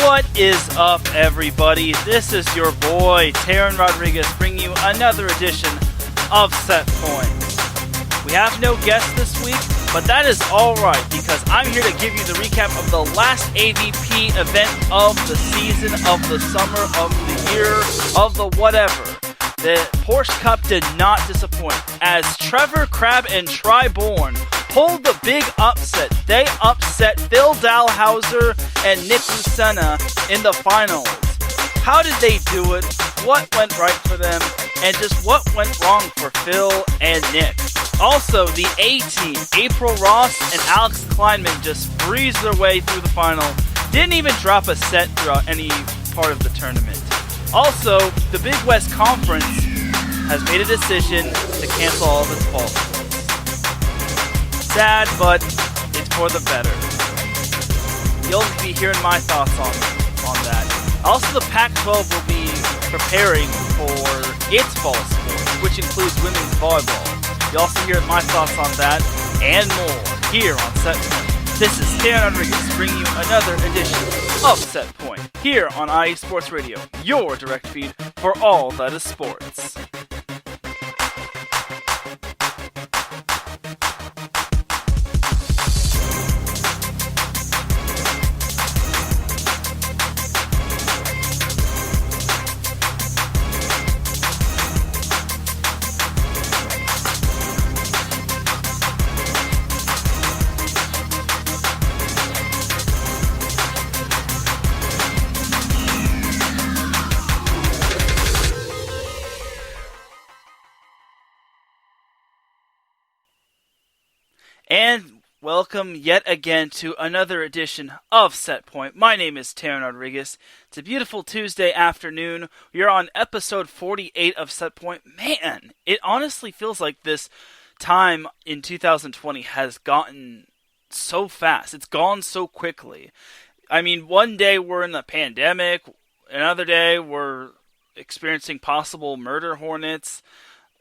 What is up, everybody? This is your boy, Teran Rodriguez, bringing you another edition of Set Point. We have no guest this week, but that is alright, because I'm here to give you the recap of the last AVP event of the season, of the summer, of the year, of the whatever. The Porsche Cup did not disappoint, as Trevor Crabb and Bourne pulled the big upset. They upset Phil Dalhausser and Nick Lucena in the finals. How did they do it? What went right for them? And just what went wrong for Phil and Nick? Also, the A-Team, April Ross and Alex Kleinman just breezed their way through the final. Didn't even drop a set throughout any part of the tournament. Also, the Big West Conference has made a decision to cancel all of its fall sports. Sad, but it's for the better. You'll be hearing my thoughts on that. Also, the Pac-12 will be preparing for its fall sports, which includes women's volleyball. You'll also hear my thoughts on that and more here on Set Point. This is Teran Rodriguez bringing you another edition of Set Point here on IE Sports Radio, your direct feed for all that is sports. And welcome yet again to another edition of Set Point. My name is Teran Rodriguez. It's a beautiful Tuesday afternoon. We're on episode 48 of Set Point. Man, it honestly feels like this time in 2020 has gotten so fast. It's gone so quickly. I mean, one day we're in the pandemic. Another day we're experiencing possible murder hornets.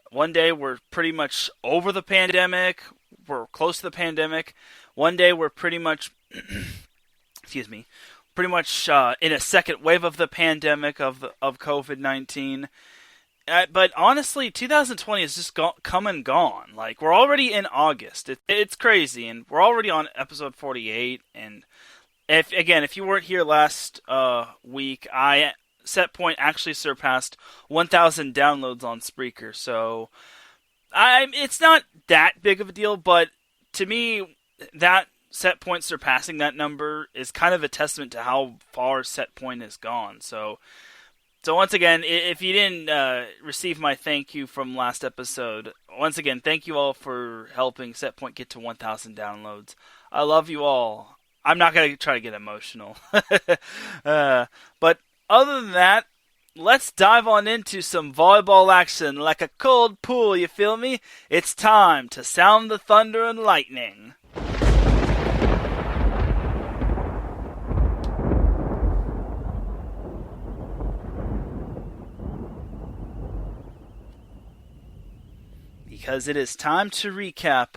One day we're pretty much over the pandemic. We're close to the pandemic. One day we're pretty much, in a second wave of the pandemic of COVID-19. But honestly, 2020 has just come and gone. Like, we're already in August. It's crazy, and we're already on episode 48. And if you weren't here last week, Set Point actually surpassed 1,000 downloads on Spreaker. So it's not that big of a deal, but to me, that Set Point surpassing that number is kind of a testament to how far Set Point has gone. So once again, if you didn't receive my thank you from last episode, once again, thank you all for helping Set Point get to 1,000 downloads. I love you all. I'm not going to try to get emotional. But other than that, let's dive on into some volleyball action like a cold pool, you feel me? It's time to sound the thunder and lightning. Because it is time to recap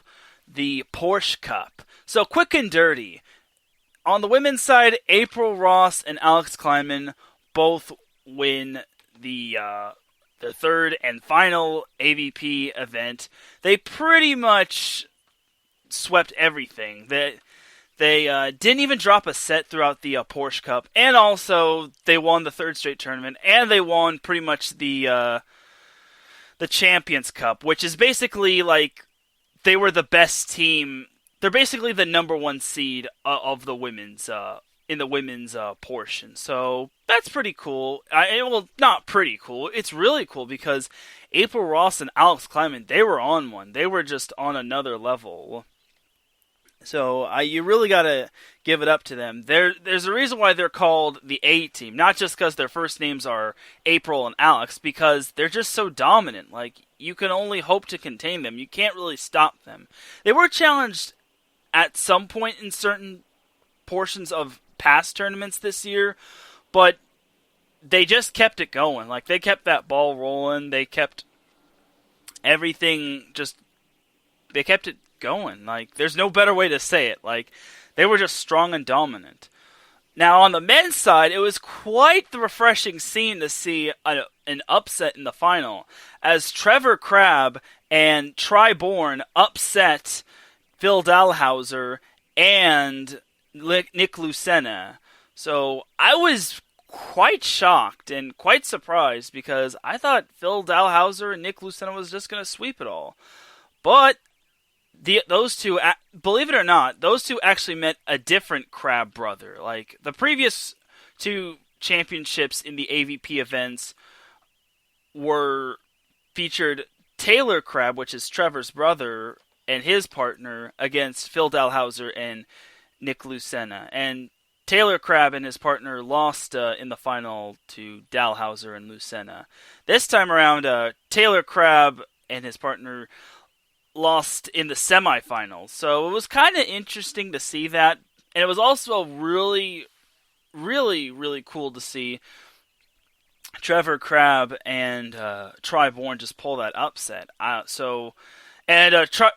the Porsche Cup. So quick and dirty. On the women's side, April Ross and Alex Kleinman both win the third and final AVP event. They pretty much swept everything. They didn't even drop a set throughout the Porsche Cup, and also they won the third straight tournament, and they won pretty much the Champions Cup, which is basically like they were the best team. They're basically the number one seed of the women's in the women's portion. So that's pretty cool. Well, not pretty cool. It's really cool because April Ross and Alex Kleinman, they were on one. They were just on another level. So you really got to give it up to them. There's a reason why they're called the A-Team. Not just because their first names are April and Alex, because they're just so dominant. Like, you can only hope to contain them. You can't really stop them. They were challenged at some point in certain portions of past tournaments this year, but they just kept it going. Like, they kept that ball rolling. They kept everything just kept it going. Like, there's no better way to say it. Like, they were just strong and dominant. Now, on the men's side, it was quite the refreshing scene to see an upset in the final, as Trevor Crabb and Bourne upset Phil Dalhausser and Nick Lucena. So I was quite shocked and quite surprised because I thought Phil Dalhausser and Nick Lucena was just going to sweep it all. But those two, believe it or not, those two actually met a different Crabb brother. Like, the previous two championships in the AVP events were featured Taylor Crabb, which is Trevor's brother, and his partner against Phil Dalhausser and Nick Lucena. And Taylor Crabb and his partner lost in the final to Dalhausser and Lucena. This time around, Taylor Crabb and his partner lost in the semifinals. So it was kind of interesting to see that. And it was also really, really, really cool to see Trevor Crabb and Bourne just pull that upset.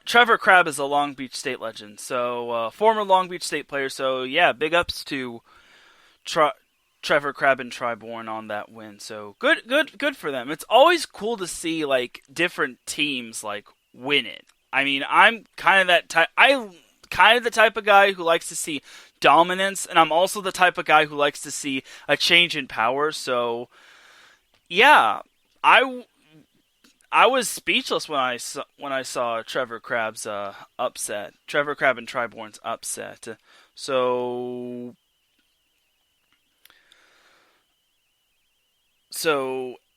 Trevor Crabb is a Long Beach State legend, so former Long Beach State player. So yeah, big ups to Trevor Crabb and Bourne on that win. So good for them. It's always cool to see like different teams like win it. I mean, I'm kind of that type. I'm kind of the type of guy who likes to see dominance, and I'm also the type of guy who likes to see a change in power. So yeah, I was speechless when I saw Trevor Crabb's upset. Trevor Crabb and Bourne's upset. So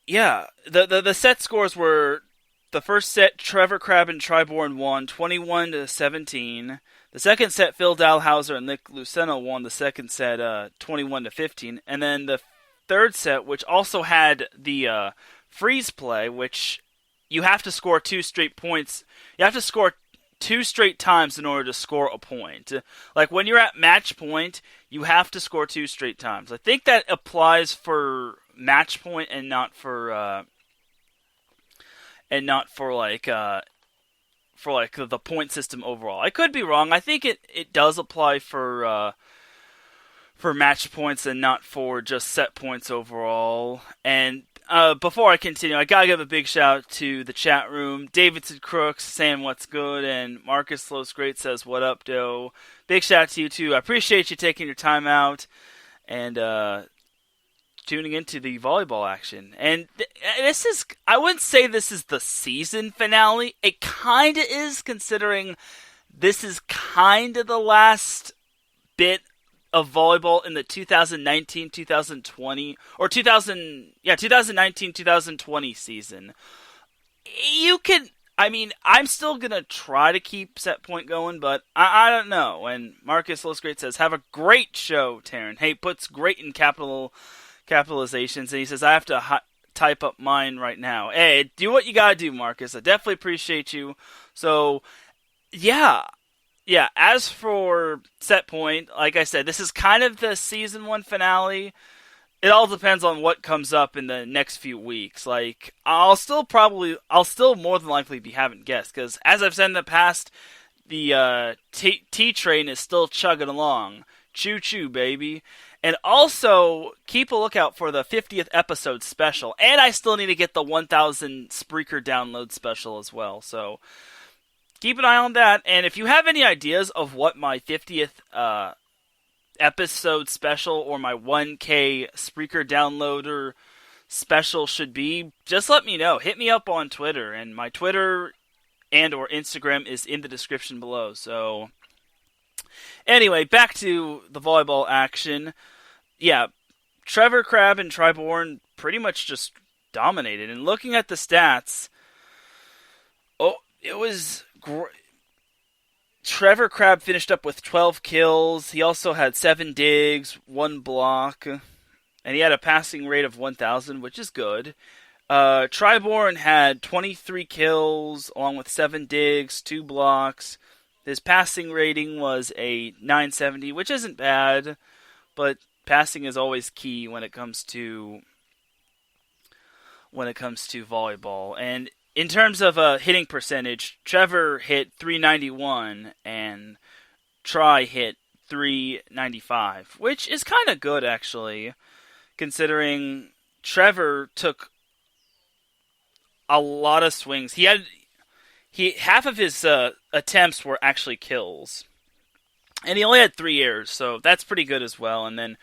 yeah, the set scores were: the first set, Trevor Crabb and Bourne won 21-17. The second set, Phil Dalhausser and Nick Lucena won the second set 21-15. And then the third set, which also had the freeze play, which you have to score 2 straight points. You have to score 2 straight times in order to score a point. Like, when you're at match point, you have to score 2 straight times. I think that applies for match point and not for the point system overall. I could be wrong. I think it does apply for match points and not for just set points overall. And before I continue, I gotta give a big shout out to the chat room. Davidson Crooks saying what's good, and Marcus Los Great says what up, Doe. Big shout out to you too. I appreciate you taking your time out and tuning into the volleyball action. And this is, I wouldn't say this is the season finale. It kind of is, considering this is kind of the last bit of volleyball in the 2019-2020 or 2019-2020 season. I'm still gonna try to keep set point going, but I don't know. And Marcus Los Great says, have a great show, Teran. Hey, puts great in capitalizations, and he says, I have to type up mine right now. Hey, do what you gotta do, Marcus. I definitely appreciate you. So, yeah, as for set point, like I said, this is kind of the season 1 finale. It all depends on what comes up in the next few weeks. Like, I'll still more than likely be having guests, because as I've said in the past, the T-train is still chugging along. Choo-choo, baby. And also, keep a lookout for the 50th episode special. And I still need to get the 1000 Spreaker download special as well. So, keep an eye on that. And if you have any ideas of what my 50th episode special or my 1K Spreaker downloader special should be, just let me know. Hit me up on Twitter. And my Twitter and or Instagram is in the description below. So, anyway, back to the volleyball action. Yeah, Trevor Crabb and Bourne pretty much just dominated. And looking at the stats, it was great. Trevor Crabb finished up with 12 kills. He also had 7 digs, 1 block, and he had a passing rate of 1,000, which is good. Bourne had 23 kills, along with 7 digs, 2 blocks. His passing rating was a 970, which isn't bad, but passing is always key when it comes to volleyball. And in terms of hitting percentage, Trevor hit 391 and Try hit 395, which is kind of good actually, considering Trevor took a lot of swings. He half of his attempts were actually kills, and he only had 3 errors, so that's pretty good as well. And then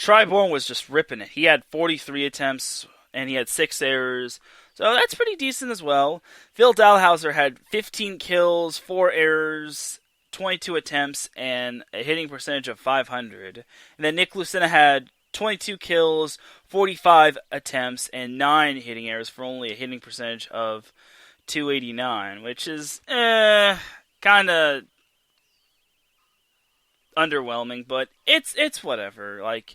Bourne was just ripping it. He had 43 attempts and he had 6 errors. So that's pretty decent as well. Phil Dalhausser had 15 kills, 4 errors, 22 attempts, and a hitting percentage of 500. And then Nick Lucena had 22 kills, 45 attempts, and 9 hitting errors for only a hitting percentage of 289, which is kind of underwhelming, but it's whatever. Like,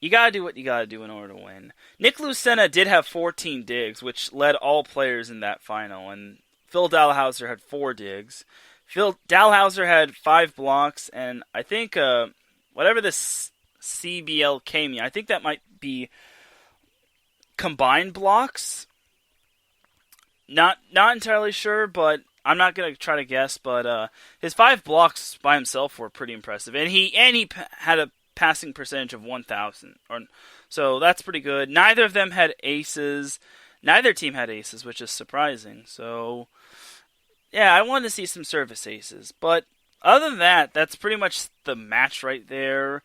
you gotta do what you gotta do in order to win. Nick Lucena did have 14 digs, which led all players in that final, and Phil Dalhausser had 4 digs. Phil Dalhausser had 5 blocks, and I think whatever this CBLK means, I think that might be combined blocks. Not entirely sure, but I'm not gonna try to guess. But his 5 blocks by himself were pretty impressive, and he had a passing percentage of 1,000, so that's pretty good. Neither of them had aces. Neither team had aces, which is surprising. So, yeah, I wanted to see some service aces. But other than that, that's pretty much the match right there.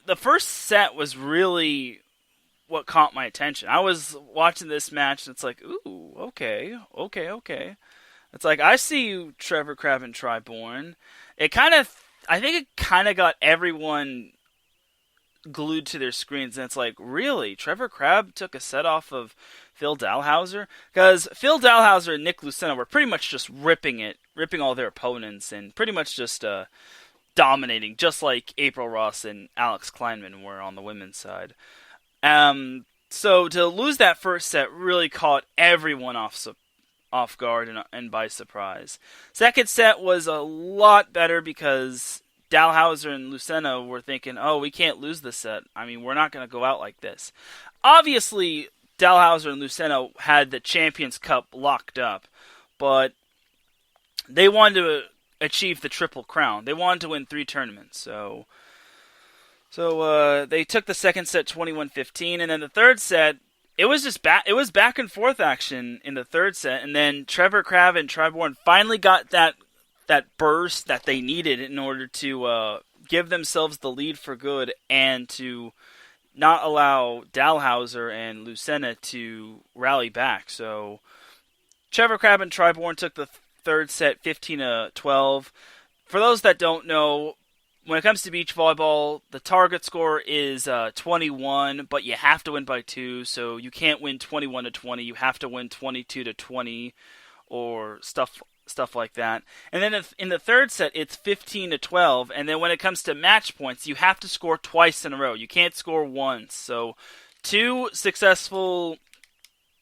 The first set was really what caught my attention. I was watching this match, and it's like, ooh, okay. It's like, I see you, Trevor Crabb and Bourne. I think it kind of got everyone glued to their screens, and it's like, really? Trevor Crabb took a set off of Phil Dalhausser? Because Phil Dalhausser and Nick Lucena were pretty much just ripping all their opponents, and pretty much just dominating, just like April Ross and Alex Kleinman were on the women's side. So to lose that first set really caught everyone off guard and by surprise. Second set was a lot better because Dalhausser and Lucena were thinking, oh, we can't lose this set. I mean, we're not going to go out like this. Obviously, Dalhausser and Lucena had the Champions Cup locked up, but they wanted to achieve the Triple Crown. They wanted to win 3 tournaments, so they took the second set 21-15, and then the third set, it was back and forth action in the third set, and then Trevor Crabb and Bourne finally got that burst that they needed in order to give themselves the lead for good and to not allow Dalhausser and Lucena to rally back. So Trevor Crabb and Bourne took the third set 15-12. For those that don't know, when it comes to beach volleyball, the target score is 21, but you have to win by 2, so you can't win 21-20. You have to win 22-20 or stuff like that. And then in the third set, it's 15-12, and then when it comes to match points, you have to score twice in a row. You can't score once. So 2 successful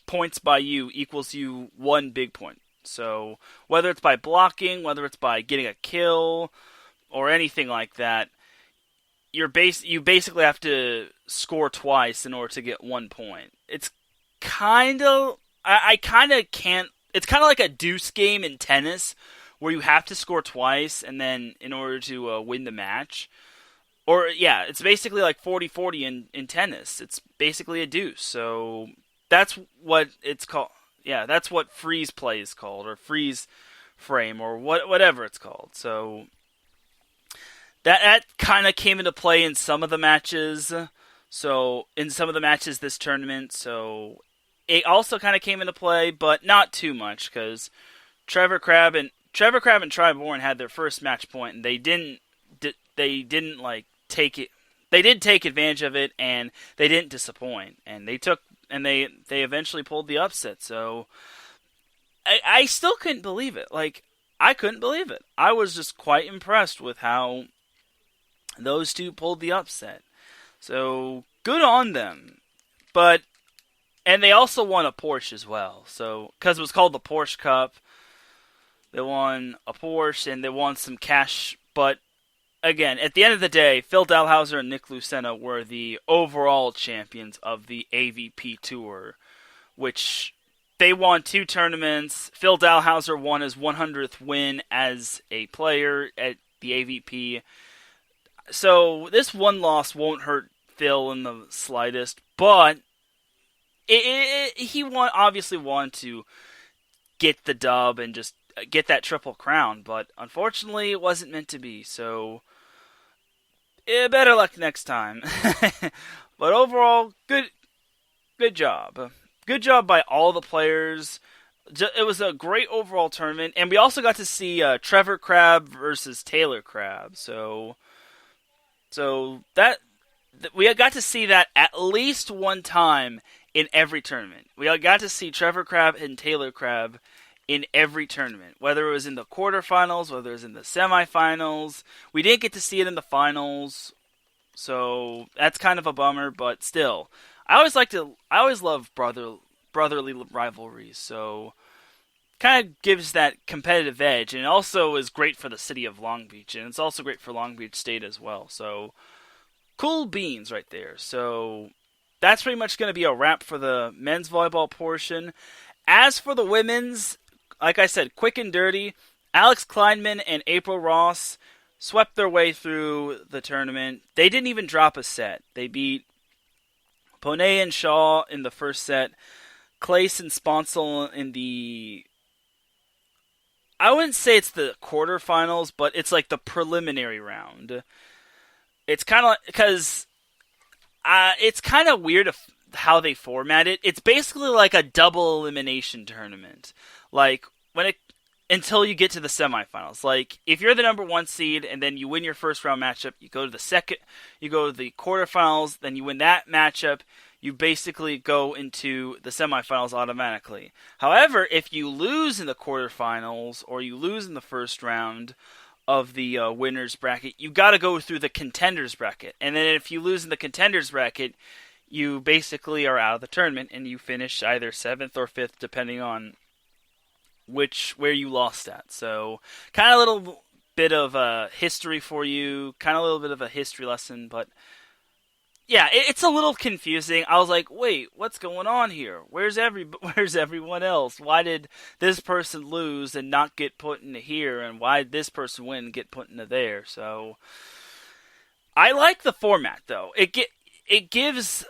points by you equals you 1 big point. So whether it's by blocking, whether it's by getting a kill, or anything like that, you basically have to score twice in order to get 1 point. It's kind of... I kind of can't... It's kind of like a deuce game in tennis, where you have to score twice and then in order to win the match. Or, yeah, it's basically like 40-40 in tennis. It's basically a deuce. So that's what it's called. Yeah, that's what freeze play is called, or freeze frame, or whatever it's called. So that kind of came into play in some of the matches. So in some of the matches this tournament. So it also kind of came into play, but not too much, because Trevor Crabb and Bourne had their first match point, and they didn't like take it. They did take advantage of it, and they didn't disappoint, and they eventually pulled the upset. So I still couldn't believe it. Like, I couldn't believe it. I was just quite impressed with how those two pulled the upset. So good on them. And they also won a Porsche as well. So, because it was called the Porsche Cup, they won a Porsche and they won some cash. But again, at the end of the day, Phil Dalhausser and Nick Lucena were the overall champions of the AVP Tour, which they won 2 tournaments. Phil Dalhausser won his 100th win as a player at the AVP. So this one loss won't hurt Phil in the slightest, but he obviously wanted to get the dub and just get that triple crown, but unfortunately it wasn't meant to be. So better luck next time. But overall, good job. Good job by all the players. It was a great overall tournament, and we also got to see Trevor Crabb versus Taylor Crabb. So that we got to see that at least one time in every tournament. We got to see Trevor Crabb and Taylor Crabb in every tournament, whether it was in the quarterfinals, whether it was in the semifinals. We didn't get to see it in the finals, so that's kind of a bummer. But still, I always love brotherly rivalries. So kind of gives that competitive edge, and it also is great for the city of Long Beach, and it's also great for Long Beach State as well. So cool beans right there. So that's pretty much going to be a wrap for the men's volleyball portion. As for the women's, like I said, quick and dirty, Alex Kleinman and April Ross swept their way through the tournament. They didn't even drop a set. They beat Bonet and Shaw in the first set, Clace and Sponsel in the... I wouldn't say it's the quarterfinals, but it's like the preliminary round. It's kind of... because it's kind of weird how they format it. It's basically like a double elimination tournament. Like, until you get to the semifinals. Like, if you're the number 1 seed and then you win your first round matchup, you go to the quarterfinals, then you win that matchup, you basically go into the semifinals automatically. However, if you lose in the quarterfinals or you lose in the first round of the winners bracket, you got to go through the contenders bracket. And then if you lose in the contenders bracket, you basically are out of the tournament and you finish either 7th or 5th depending on where you lost at. So kind of a little bit of history for you, kind of a little bit of a history lesson, but yeah, it's a little confusing. I was like, wait, what's going on here? Where's everyone else? Why did this person lose and not get put into here, and why did this person win and get put into there? So I like the format though. It gives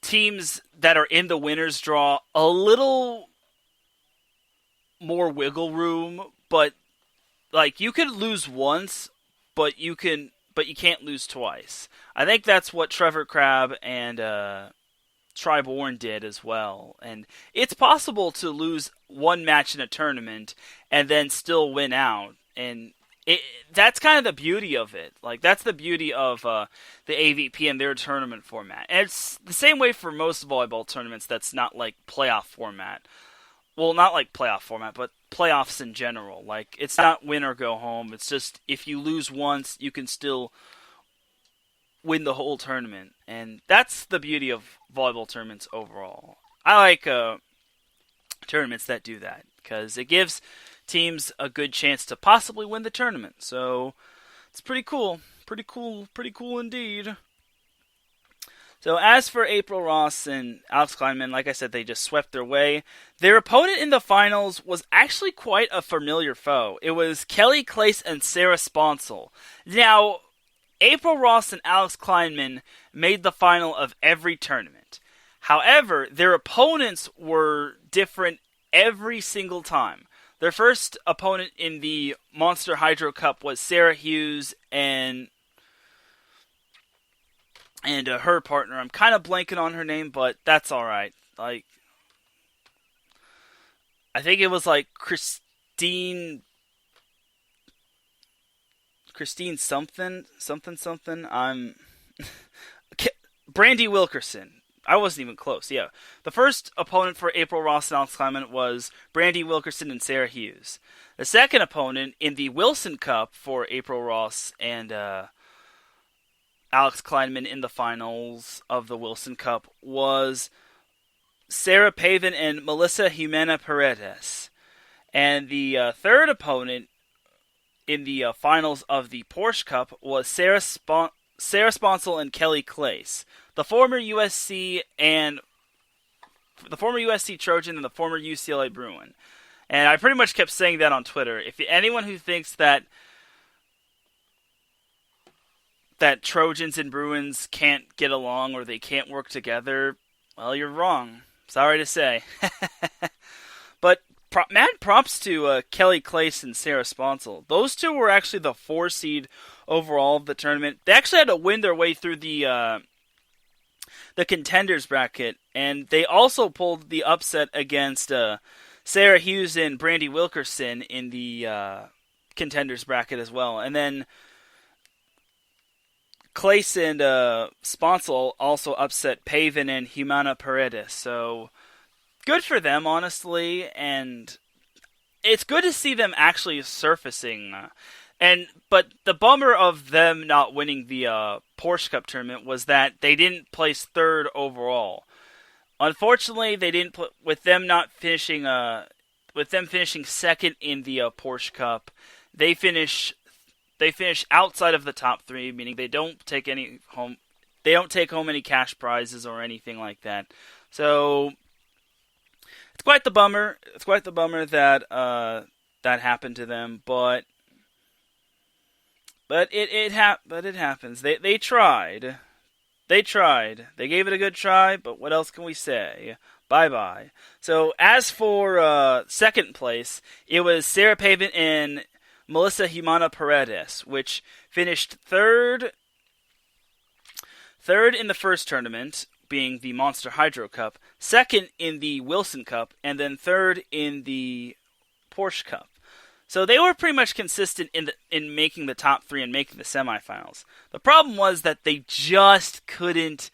teams that are in the winner's draw a little more wiggle room, but like you could lose once, but you can't lose twice. I think that's what Trevor Crabb and Bourne did as well. And it's possible to lose one match in a tournament and then still win out. And that's kind of the beauty of it. Like, that's the beauty of the AVP and their tournament format. And it's the same way for most volleyball tournaments that's not like playoff format. Well, not like playoff format, but playoffs in general. Like, it's not win or go home. It's just if you lose once, you can still win the whole tournament. And that's the beauty of volleyball tournaments overall. I like tournaments that do that because it gives teams a good chance to possibly win the tournament. So it's pretty cool. Pretty cool indeed. So as for April Ross and Alex Kleinman, like I said, they just swept their way. Their opponent in the finals was actually quite a familiar foe. It was Kelly Clace and Sarah Sponsel. Now, April Ross and Alex Kleinman made the final of every tournament. However, their opponents were different every single time. Their first opponent in the Monster Hydro Cup was Sarah Hughes and her partner. I'm kind of blanking on her name, but that's alright. Like, I think it was like Christine something. I'm Brandy Wilkerson. I wasn't even close. Yeah, the first opponent for April Ross and Alex Kleinman was Brandy Wilkerson and Sarah Hughes. The second opponent in the Wilson Cup for April Ross and Alex Kleinman in the finals of the Wilson Cup was Sarah Pavin and Melissa Jimena Paredes. And the third opponent in the finals of the Porsche Cup was Sarah Sponsel and Kelly Clace. The former USC and the former USC Trojan and the former UCLA Bruin. And I pretty much kept saying that on Twitter. If anyone who thinks that Trojans and Bruins can't get along or they can't work together, well, you're wrong. Sorry to say. But mad props to Kelly Clace and Sarah Sponsel. Those two were actually the 4 seed overall of the tournament. They actually had to win their way through the contenders bracket, and they also pulled the upset against Sarah Hughes and Brandy Wilkerson in the contenders bracket as well. And then Clace and Sponsel also upset Pavin and Humana Paredes. So good for them, honestly, and it's good to see them actually surfacing. But the bummer of them not winning the Porsche Cup tournament was that they didn't place 3rd overall. Unfortunately, they didn't with them finishing 2nd in the Porsche Cup. They finish outside of the top 3, meaning they don't take home any cash prizes or anything like that. So it's quite the bummer. It's quite the bummer that that happened to them, but it happens. They tried. They tried. They gave it a good try, but what else can we say? Bye-bye. So as for 2nd place, it was Sarah Pavin and Melissa Humana Paredes, which finished 3rd in the first tournament, being the Monster Hydro Cup, 2nd in the Wilson Cup, and then 3rd in the Porsche Cup. So they were pretty much consistent in making the top 3 and making the semifinals. The problem was that they just couldn't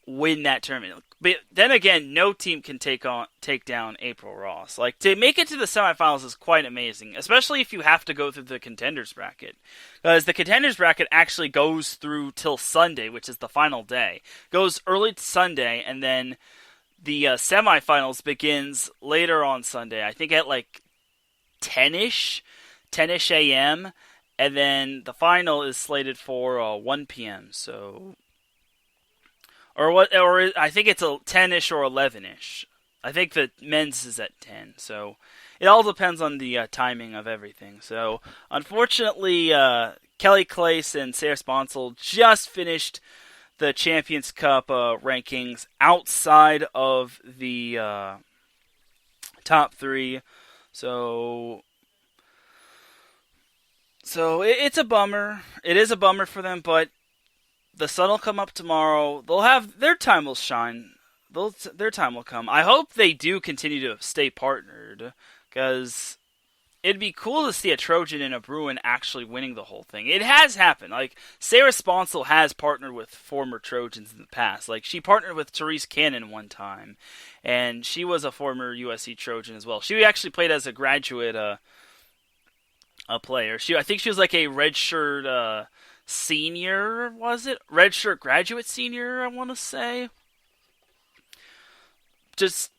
win that tournament. But then again, no team can take down April Ross. Like, to make it to the semifinals is quite amazing, especially if you have to go through the contenders bracket. Because the contenders bracket actually goes through till Sunday, which is the final day. Goes early Sunday, and then the semifinals begins later on Sunday. I think at like 10-ish a.m., and then the final is slated for 1 p.m. So, or I think it's a 10-ish or 11-ish. I think the men's is at 10. So it all depends on the timing of everything. So unfortunately, Kelly Clace and Sarah Sponsel just finished the Champions Cup rankings outside of the top 3. So it's a bummer. It is a bummer for them, but the sun will come up tomorrow. They'll have their time will shine. Their time will come. I hope they do continue to stay partnered, because it'd be cool to see a Trojan and a Bruin actually winning the whole thing. It has happened. Like, Sarah Sponsel has partnered with former Trojans in the past. Like, she partnered with Therese Cannon one time, and she was a former USC Trojan as well. She actually played as a graduate player. I think she was like a redshirt senior, was it? Redshirt graduate senior, I want to say. Just,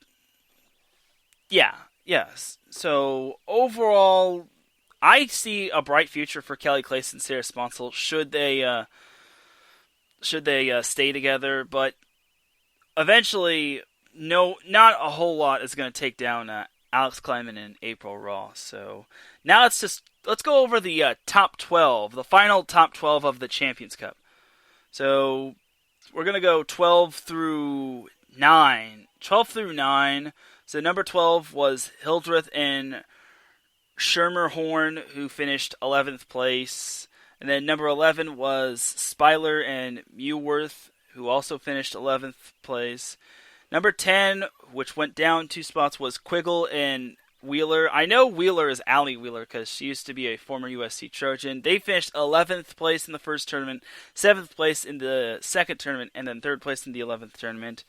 yeah, yes. So, overall, I see a bright future for Kelly Clace and Sarah Sponsel should they stay together, but eventually, not a whole lot is going to take down Alex Kleiman and April Ross. So, now let's go over the top 12, the final top 12 of the Champions Cup. So, we're going to go 12 through 9. 12 through 9. So number 12 was Hildreth and Schermerhorn, who finished 11th place. And then number 11 was Spyler and Mewworth, who also finished 11th place. Number 10, which went down 2 spots, was Quiggle and Wheeler. I know Wheeler is Allie Wheeler because she used to be a former USC Trojan. They finished 11th place in the first tournament, 7th place in the second tournament, and then 3rd place in the 11th tournament.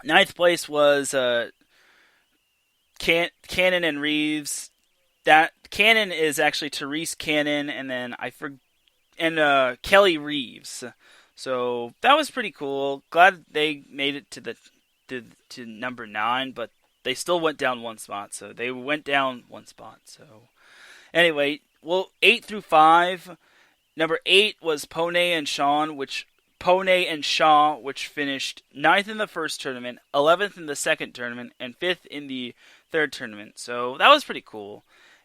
9th place was Cannon and Reeves. That Cannon is actually Therese Cannon, and then Kelly Reeves. So that was pretty cool. Glad they made it to number 9, but they still went down 1 spot. So they went down 1 spot. So anyway, 8 through 5. Number 8 was Pone and Sean, which Pone and Shaw, which finished 9th in the first tournament, 11th in the second tournament, and 5th in the third tournament. So that was pretty cool.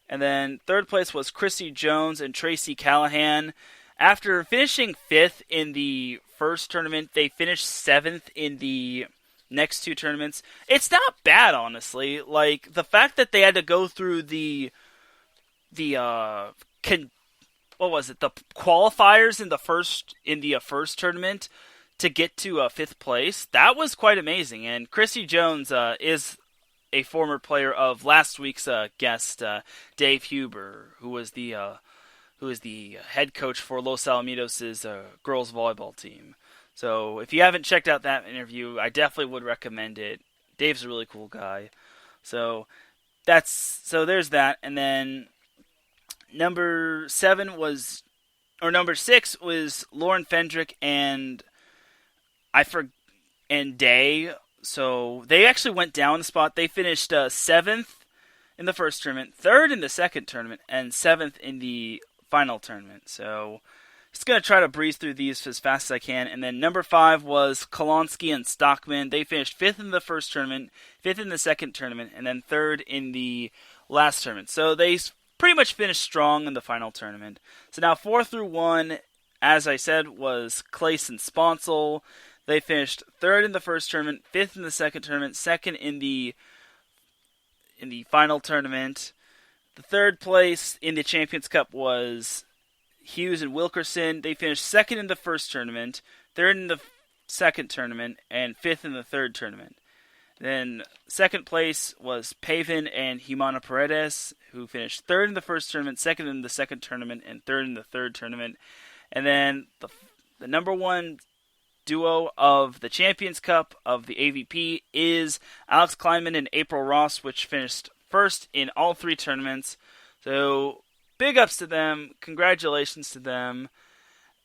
And then third place was Chrissy Jones and Tracy Callahan. After finishing 5th in the first tournament, they finished 7th in the next two tournaments. It's not bad, honestly. Like, the fact that they had to go through the qualifiers in the first tournament to get to fifth place. That was quite amazing. And Chrissy Jones is a former player of last week's guest, Dave Huber, who is the head coach for Los Alamitos' girls volleyball team. So if you haven't checked out that interview, I definitely would recommend it. Dave's a really cool guy. So there's that. And then number 6 was Lauren Fendrick and Day. So they actually went down a spot. They finished 7th in the first tournament, 3rd in the second tournament, and 7th in the final tournament. So just going to try to breeze through these as fast as I can. And then number 5 was Kolonsky and Stockman. They finished 5th in the first tournament, 5th in the second tournament, and then 3rd in the last tournament. So they pretty much finished strong in the final tournament. So now 4 through 1, as I said, was Clace and Sponsel. They finished 3rd in the first tournament, 5th in the second tournament, 2nd in the final tournament. The third place in the Champions Cup was Hughes and Wilkerson. They finished 2nd in the first tournament, 3rd in the second tournament, and 5th in the third tournament. Then second place was Pavin and Jimena Paredes, who finished 3rd in the first tournament, 2nd in the second tournament, and 3rd in the third tournament. And then the number 1 duo of the Champions Cup of the AVP is Alex Kleinman and April Ross, which finished 1st in all 3 tournaments. So big ups to them, congratulations to them,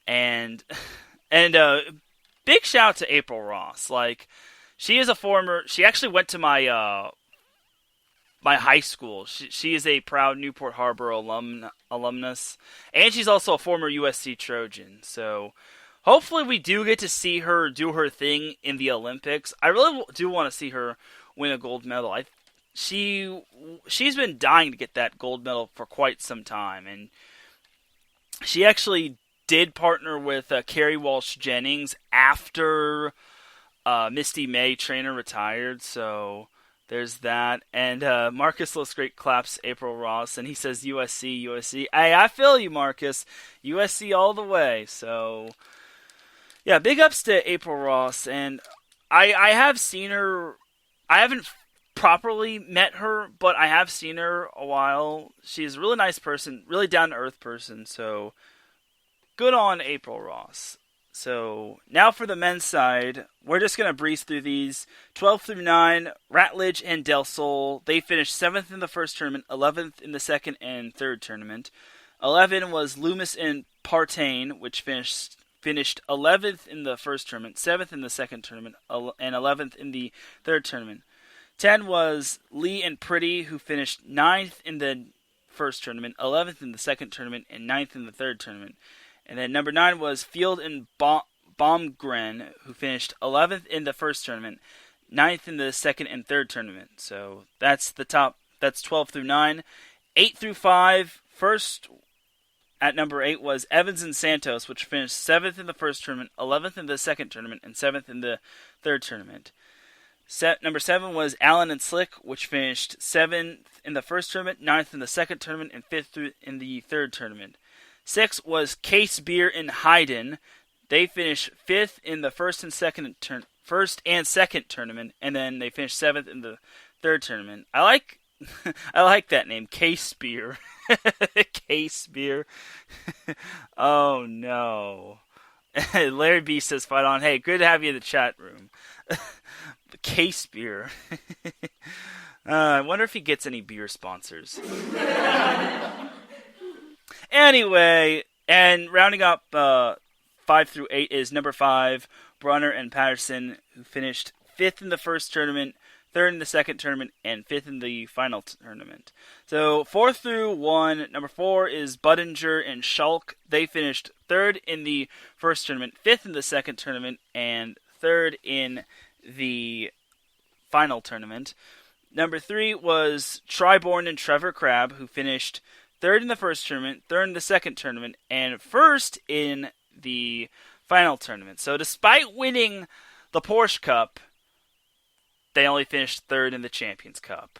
and big shout out to April Ross. Like, she actually went to my high school. She is a proud Newport Harbor alumnus, and she's also a former USC Trojan. So hopefully we do get to see her do her thing in the Olympics. I really do want to see her win a gold medal. She's been dying to get that gold medal for quite some time, and she actually did partner with Carrie Walsh Jennings after Misty May Trainer retired, so there's that. And Marcus Losgreat claps April Ross, and he says USC. Hey, I feel you, Marcus. USC all the way. So yeah, big ups to April Ross, and I have seen her. I haven't properly met her, but I have seen her a while. She's a really nice person, really down-to-earth person, so good on April Ross. So now for the men's side, we're just going to breeze through these. 12 through 9, Ratledge and Del Sol. They finished 7th in the first tournament, 11th in the second and third tournament. 11 was Loomis and Partain, which finished 11th in the first tournament, 7th in the second tournament, and 11th in the third tournament. 10 was Lee and Pretty, who finished 9th in the first tournament, 11th in the second tournament, and 9th in the third tournament. And then number 9 was Field and Baumgren, who finished 11th in the first tournament, 9th in the second and third tournament. So that's the top. That's 12 through 9. 8 through 5, first at number 8 was Evans and Santos, which finished 7th in the first tournament, 11th in the second tournament, and 7th in the third tournament. Number 7 was Allen and Slick, which finished 7th in the first tournament, 9th in the second tournament, and 5th in the third tournament. 6 was Case Beer and Hayden. They finished 5th in the first and second tournament, and then they finished 7th in the third tournament. I like that name, Case Beer. Case Beer. Oh no. Larry B says, "Fight on." Hey, good to have you in the chat room. Case Beer. I wonder if he gets any beer sponsors. Anyway, and rounding up 5 through 8 is number 5, Brunner and Patterson, who finished 5th in the first tournament, third in the second tournament, and fifth in the final tournament. So 4 through 1, number 4 is Budinger and Schalk. They finished third in the first tournament, fifth in the second tournament, and third in the final tournament. Number 3 was Bourne and Trevor Crabb, who finished third in the first tournament, third in the second tournament, and first in the final tournament. So despite winning the Porsche Cup, they only finished third in the Champions Cup,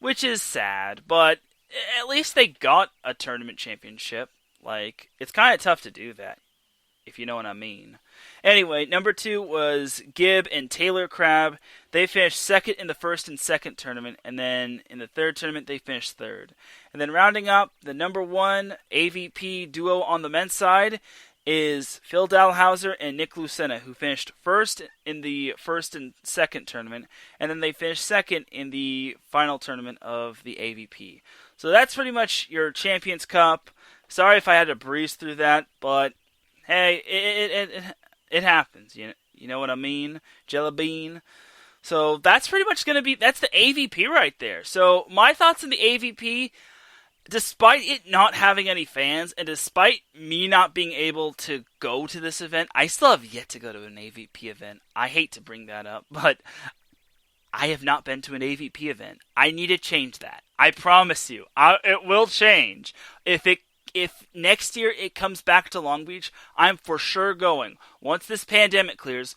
which is sad, but at least they got a tournament championship. Like, it's kind of tough to do that, if you know what I mean. Anyway, number 2 was Gibb and Taylor Crabb. They finished second in the first and second tournament, and then in the third tournament they finished third. And then rounding up the number 1 AVP duo on the men's side is Phil Dalhausser and Nick Lucena, who finished first in the first and second tournament, and then they finished second in the final tournament of the AVP. So that's pretty much your Champions Cup. Sorry if I had to breeze through that, but hey, it happens. You know what I mean? Jelly bean. So that's pretty much that's the AVP right there. So my thoughts on the AVP, despite it not having any fans, and despite me not being able to go to this event, I still have yet to go to an AVP event. I hate to bring that up, but I have not been to an AVP event. I need to change that. I promise you. It will change. If next year it comes back to Long Beach, I'm for sure going. When this pandemic clears,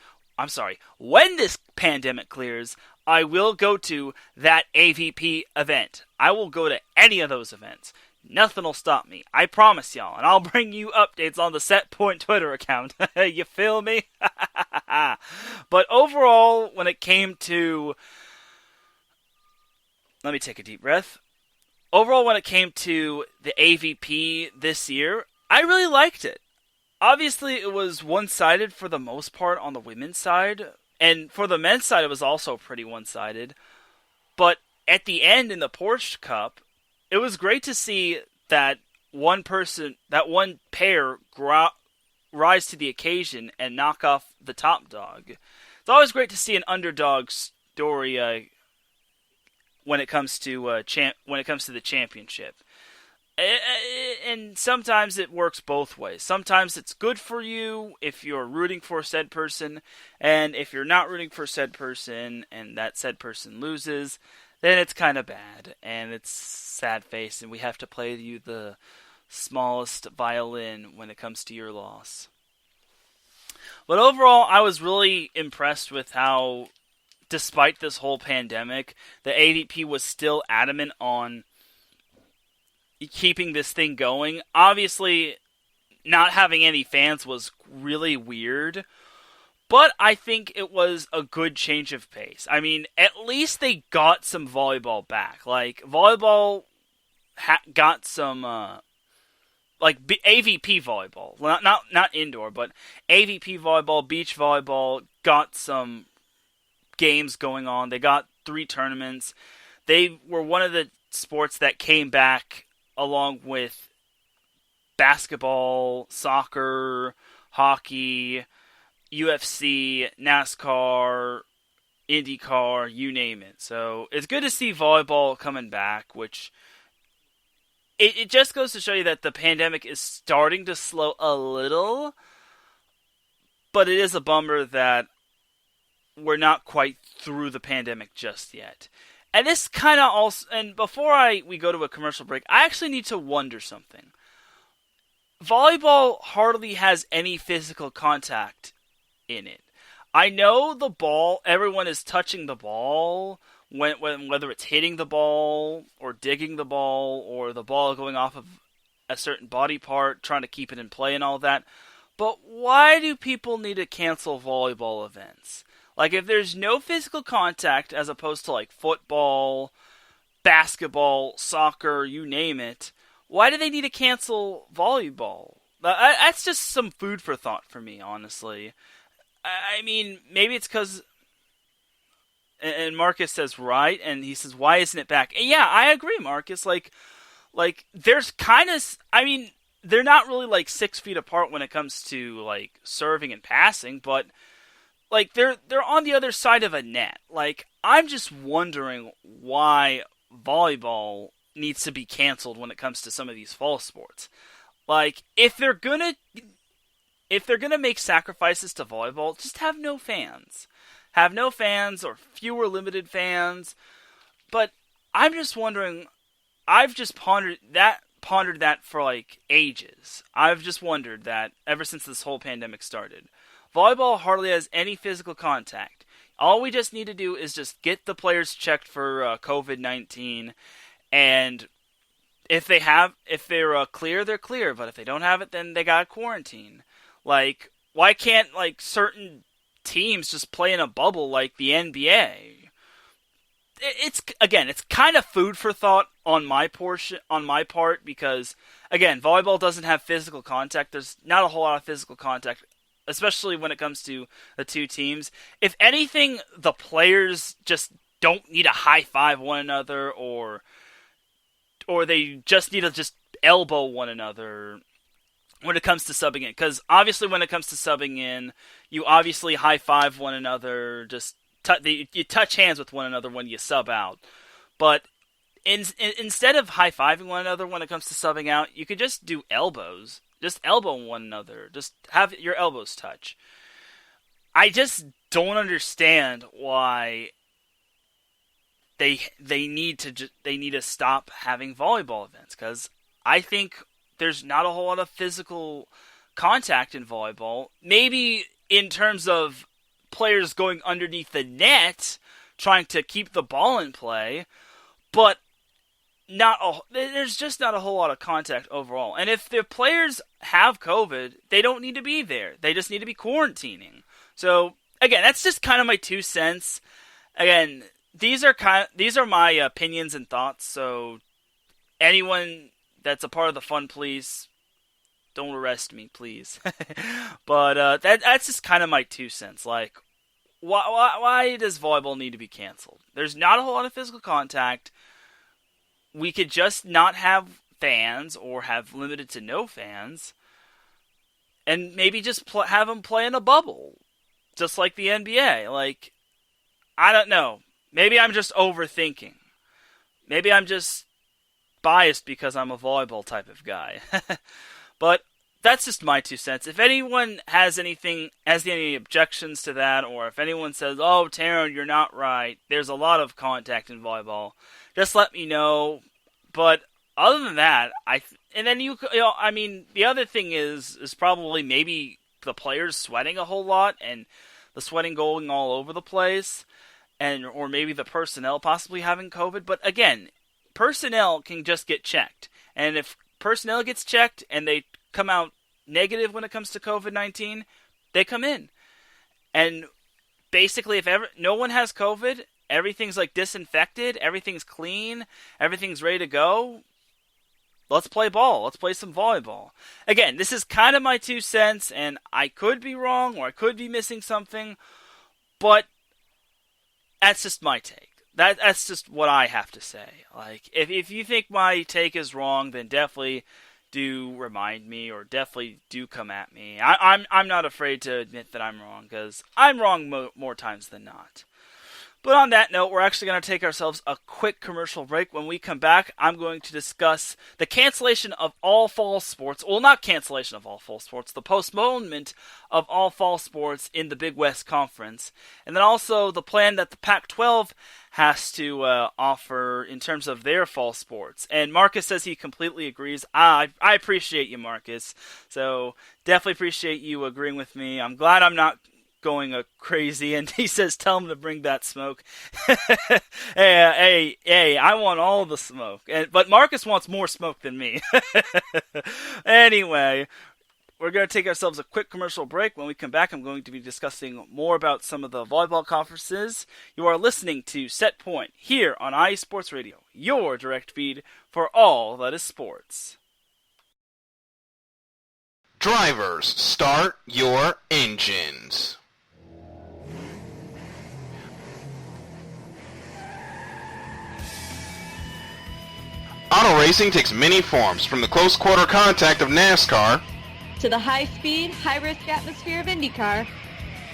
I will go to that AVP event. I will go to any of those events. Nothing will stop me. I promise y'all. And I'll bring you updates on the Set Point Twitter account. You feel me? But overall, when it came to... Let me take a deep breath. Overall, when it came to the AVP this year, I really liked it. Obviously, it was one-sided for the most part on the women's side. And for the men's side, it was also pretty one-sided. But at the end in the Porsche Cup, it was great to see that one pair rise to the occasion and knock off the top dog. It's always great to see an underdog story when it comes to the championship. And sometimes it works both ways. Sometimes it's good for you if you're rooting for said person, and if you're not rooting for said person and that said person loses, then it's kind of bad, and it's sad face, and we have to play you the smallest violin when it comes to your loss. But overall, I was really impressed with how, despite this whole pandemic, the AVP was still adamant on keeping this thing going. Obviously, not having any fans was really weird, but I think it was a good change of pace. I mean, at least they got some volleyball back. Like, volleyball got some, AVP volleyball. Well, not indoor, but AVP volleyball, beach volleyball got some games going on. They got 3 tournaments. They were one of the sports that came back along with basketball, soccer, hockey, UFC, NASCAR, IndyCar, you name it. So it's good to see volleyball coming back, which it just goes to show you that the pandemic is starting to slow a little, but it is a bummer that we're not quite through the pandemic just yet. And this kind of also, and before we go to a commercial break, I actually need to wonder something. Volleyball hardly has any physical contact in it. I know the ball, everyone is touching the ball, whether it's hitting the ball, or digging the ball, or the ball going off of a certain body part, trying to keep it in play and all that. But why do people need to cancel volleyball events? Like, if there's no physical contact, as opposed to, like, football, basketball, soccer, you name it, why do they need to cancel volleyball? That's just some food for thought for me, honestly. I mean, maybe it's because... And Marcus says, right, and he says, why isn't it back? And yeah, I agree, Marcus. Like, there's kind of... I mean, they're not really, 6 feet apart when it comes to, serving and passing, but... like they're on the other side of a net. Like, I'm just wondering why volleyball needs to be canceled when it comes to some of these fall sports. Like, if they're gonna make sacrifices to volleyball, just have no fans. Have no fans or fewer limited fans. But I'm just wondering, I've just pondered that for like ages. I've just wondered that ever since this whole pandemic started. Volleyball hardly has any physical contact. All we just need to do is just get the players checked for COVID-19, and if they're clear, they're clear. But if they don't have it, then they got quarantine. Like, why can't like certain teams just play in a bubble like the NBA? It's kind of food for thought on my part, because again, volleyball doesn't have physical contact. There's not a whole lot of physical contact, especially when it comes to the two teams. If anything, the players just don't need to high five one another, or they just need to just elbow one another when it comes to subbing in. Because obviously when it comes to subbing in, you obviously high five one another, just you touch hands with one another when you sub out. But instead of high fiving one another when it comes to subbing out, you could just do elbows. Just elbow one another. Just have your elbows touch. I just don't understand why they need to stop having volleyball events, because I think there's not a whole lot of physical contact in volleyball. Maybe in terms of players going underneath the net trying to keep the ball in play, but there's just not a whole lot of contact overall. And if the players have COVID, they don't need to be there. They just need to be quarantining. So again, that's just kind of my 2 cents. Again, these are my opinions and thoughts. So anyone that's a part of the fun, please don't arrest me, please. But that's just kind of my 2 cents. Like, why does volleyball need to be canceled? There's not a whole lot of physical contact. We could just not have fans, or have limited to no fans, and maybe just have them play in a bubble, just like the NBA. Like, I don't know. Maybe I'm just overthinking. Maybe I'm just biased because I'm a volleyball type of guy. But that's just my 2 cents. If anyone has any objections to that, or if anyone says, "Oh, Teran, you're not right, there's a lot of contact in volleyball," just let me know. But other than that, the other thing is probably maybe the players sweating a whole lot, and the sweating going all over the place, or maybe the personnel possibly having COVID. But again, personnel can just get checked, and if personnel gets checked and they come out negative when it comes to COVID-19, they come in. And basically, if no one has COVID, everything's like disinfected, everything's clean, everything's ready to go, let's play ball. Let's play some volleyball. Again, this is kind of my 2 cents, and I could be wrong, or I could be missing something, but that's just my take. That's just what I have to say. Like, if you think my take is wrong, then definitely do remind me, or definitely do come at me. I'm not afraid to admit that I'm wrong, because I'm wrong more times than not. But on that note, we're actually going to take ourselves a quick commercial break. When we come back, I'm going to discuss the cancellation of all fall sports. Well, not cancellation of all fall sports, the postponement of all fall sports in the Big West Conference. And then also the plan that the Pac-12 has to offer in terms of their fall sports. And Marcus says he completely agrees. I appreciate you, Marcus. So definitely appreciate you agreeing with me. I'm glad I'm not going crazy, and he says, "Tell him to bring that smoke." hey, I want all the smoke, but Marcus wants more smoke than me. Anyway, we're going to take ourselves a quick commercial break. When we come back, I'm going to be discussing more about some of the volleyball conferences. You are listening to Set Point here on IE Sports Radio, your direct feed for all that is sports. Drivers, start your engines. Auto racing takes many forms, from the close quarter contact of NASCAR to the high-speed, high-risk atmosphere of IndyCar.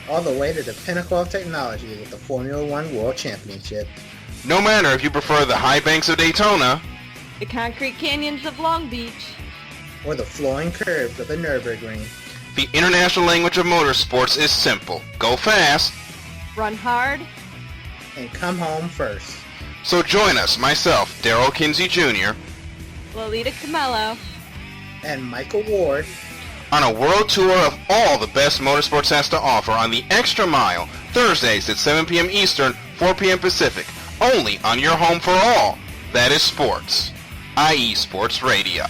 all the way to the pinnacle of technology with the Formula One World Championship. No matter if you prefer the high banks of Daytona, the concrete canyons of Long Beach, or the flowing curves of the Nürburgring, the international language of motorsports is simple. Go fast, run hard, and come home first. So join us, myself, Darrell Kinsey Jr., Lolita Camello, and Michael Ward, on a world tour of all the best motorsports has to offer on the Extra Mile, Thursdays at 7 p.m. Eastern, 4 p.m. Pacific, only on your home for all. That is sports, i.e. Sports Radio.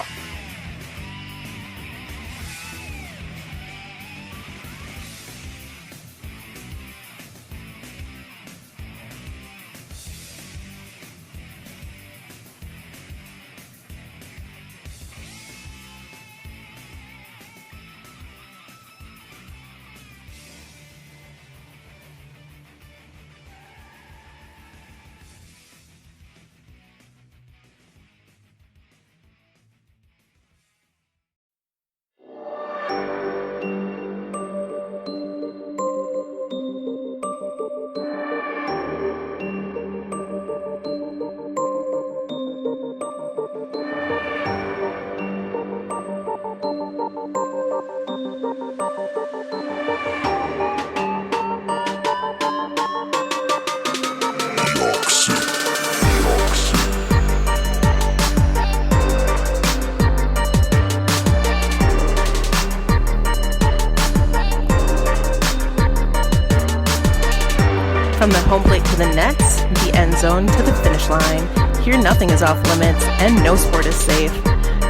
From the home plate to the nets, the end zone to the finish line, here nothing is off limits and no sport is safe.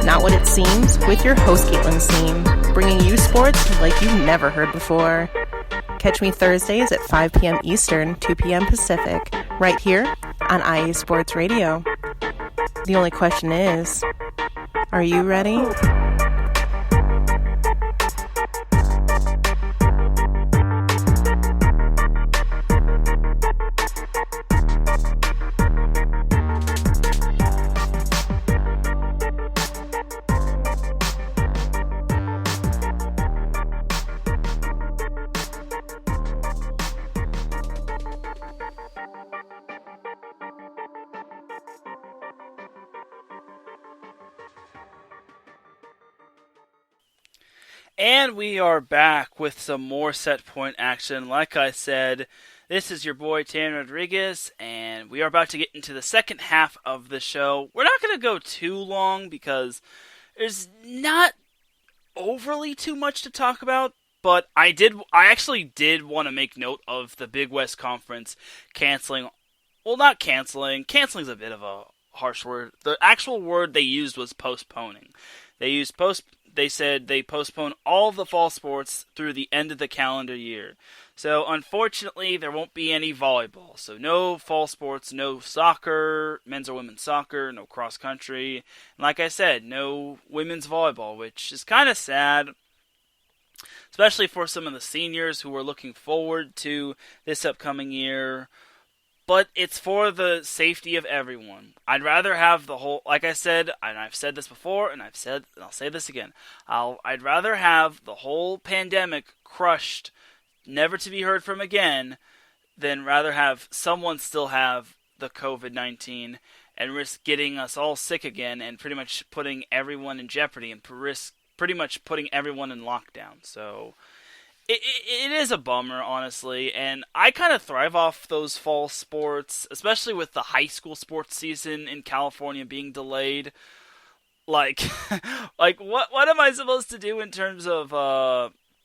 Not what it seems with your host Caitlin Seam, bringing you sports like you've never heard before. Catch me Thursdays at 5 p.m. Eastern, 2 p.m. Pacific, right here on IE Sports Radio. The only question is, are you ready? And we are back with some more set point action. Like I said, this is your boy Teran Rodriguez, and we are about to get into the second half of the show. We're not going to go too long because there's not overly too much to talk about, but I actually did want to make note of the Big West Conference canceling. Well, not canceling. Canceling is a bit of a harsh word. The actual word they used was postponing. They said they postpone all the fall sports through the end of the calendar year. So, unfortunately, there won't be any volleyball. So, no fall sports, no soccer, men's or women's soccer, no cross country. And like I said, no women's volleyball, which is kind of sad, especially for some of the seniors who are looking forward to this upcoming year. But it's for the safety of everyone. I'd rather have the whole, like I said, and I've said this before, and I'll say this again. I'd rather have the whole pandemic crushed, never to be heard from again, than rather have someone still have the COVID-19 and risk getting us all sick again and pretty much putting everyone in jeopardy and risk pretty much putting everyone in lockdown. So It is a bummer, honestly, and I kind of thrive off those fall sports, especially with the high school sports season in California being delayed. Like, what am I supposed to do in terms of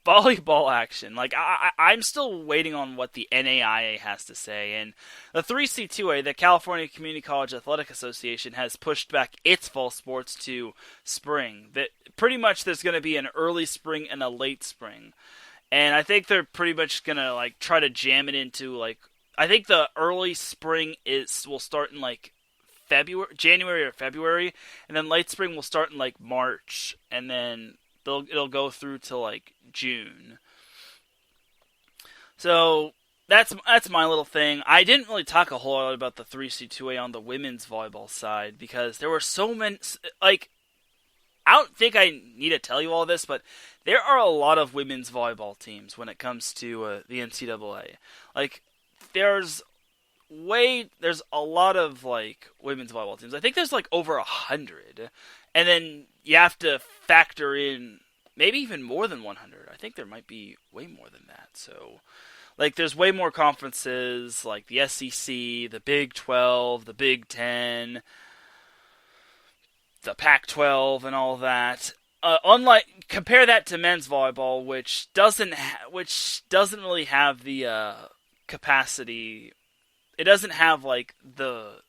volleyball action? Like, I'm still waiting on what the NAIA has to say, and the 3C2A, the California Community College Athletic Association, has pushed back its fall sports to spring. That pretty much there's going to be an early spring and a late spring. And I think they're pretty much going to try to jam it into I think the early spring will start in January or February, and then late spring will start in March, and then it'll go through till June. So that's my little thing. I didn't really talk a whole lot about the 3C2A on the women's volleyball side because there were so many I don't think I need to tell you all this, but there are a lot of women's volleyball teams when it comes to the NCAA. Like, there's a lot of like women's volleyball teams. I think there's like over 100, and then you have to factor in maybe even more than 100. I think there might be way more than that. So, like, there's way more conferences, like the SEC, the Big 12, the Big 10, the Pac-12, and all that. Compare that to men's volleyball, which doesn't really have the capacity. It doesn't have like the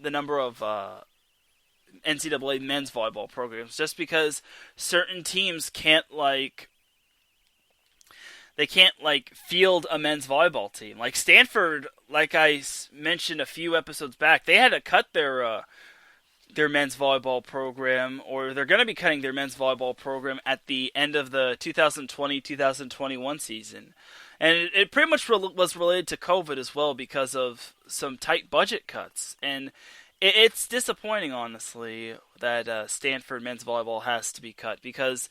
number of NCAA men's volleyball programs, just because certain teams can't field a men's volleyball team. Like Stanford, like I mentioned a few episodes back, they had to cut their men's volleyball program, or they're going to be cutting their men's volleyball program at the end of the 2020-2021 season. And it pretty much was related to COVID as well, because of some tight budget cuts. And it's disappointing, honestly, that Stanford men's volleyball has to be cut, because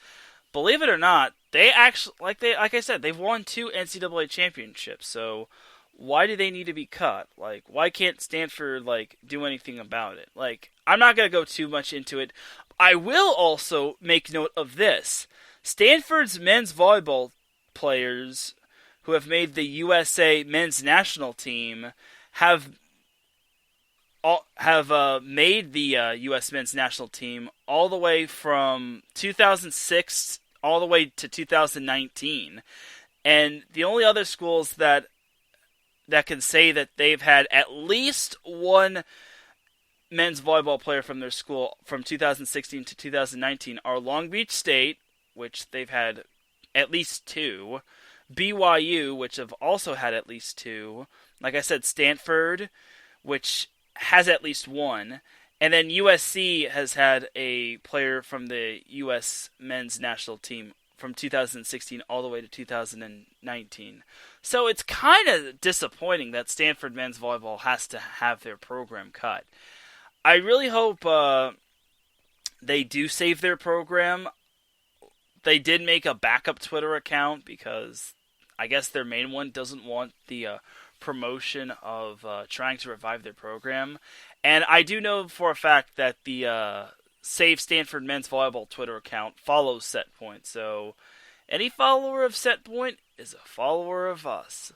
believe it or not, they actually, like I said, they've won 2 NCAA championships. So why do they need to be cut? Like, why can't Stanford do anything about it? Like, I'm not going to go too much into it. I will also make note of this. Stanford's men's volleyball players who have made the USA men's national team have made the U.S. men's national team all the way from 2006 all the way to 2019. And the only other schools that can say that they've had at least one men's volleyball player from their school from 2016 to 2019 are Long Beach State, which they've had at least 2, BYU, which have also had at least 2, like I said, Stanford, which has at least 1, and then USC has had a player from the U.S. men's national team from 2016 all the way to 2019. So it's kind of disappointing that Stanford men's volleyball has to have their program cut. I really hope they do save their program. They did make a backup Twitter account because I guess their main one doesn't want the promotion of trying to revive their program. And I do know for a fact that the Save Stanford Men's Volleyball Twitter account follows Setpoint. So any follower of Setpoint is a follower of us.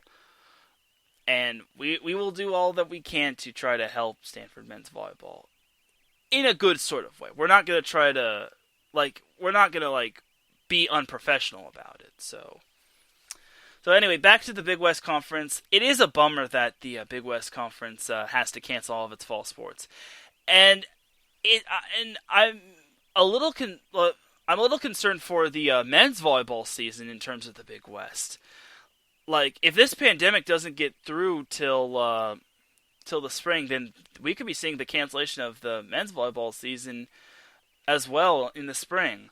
And we will do all that we can to try to help Stanford Men's Volleyball in a good sort of way. We're not going to try to, be unprofessional about it. So anyway, back to the Big West Conference. It is a bummer that the Big West Conference has to cancel all of its fall sports. And I'm a little concerned for the men's volleyball season in terms of the Big West. Like, if this pandemic doesn't get through till the spring, then we could be seeing the cancellation of the men's volleyball season as well in the spring.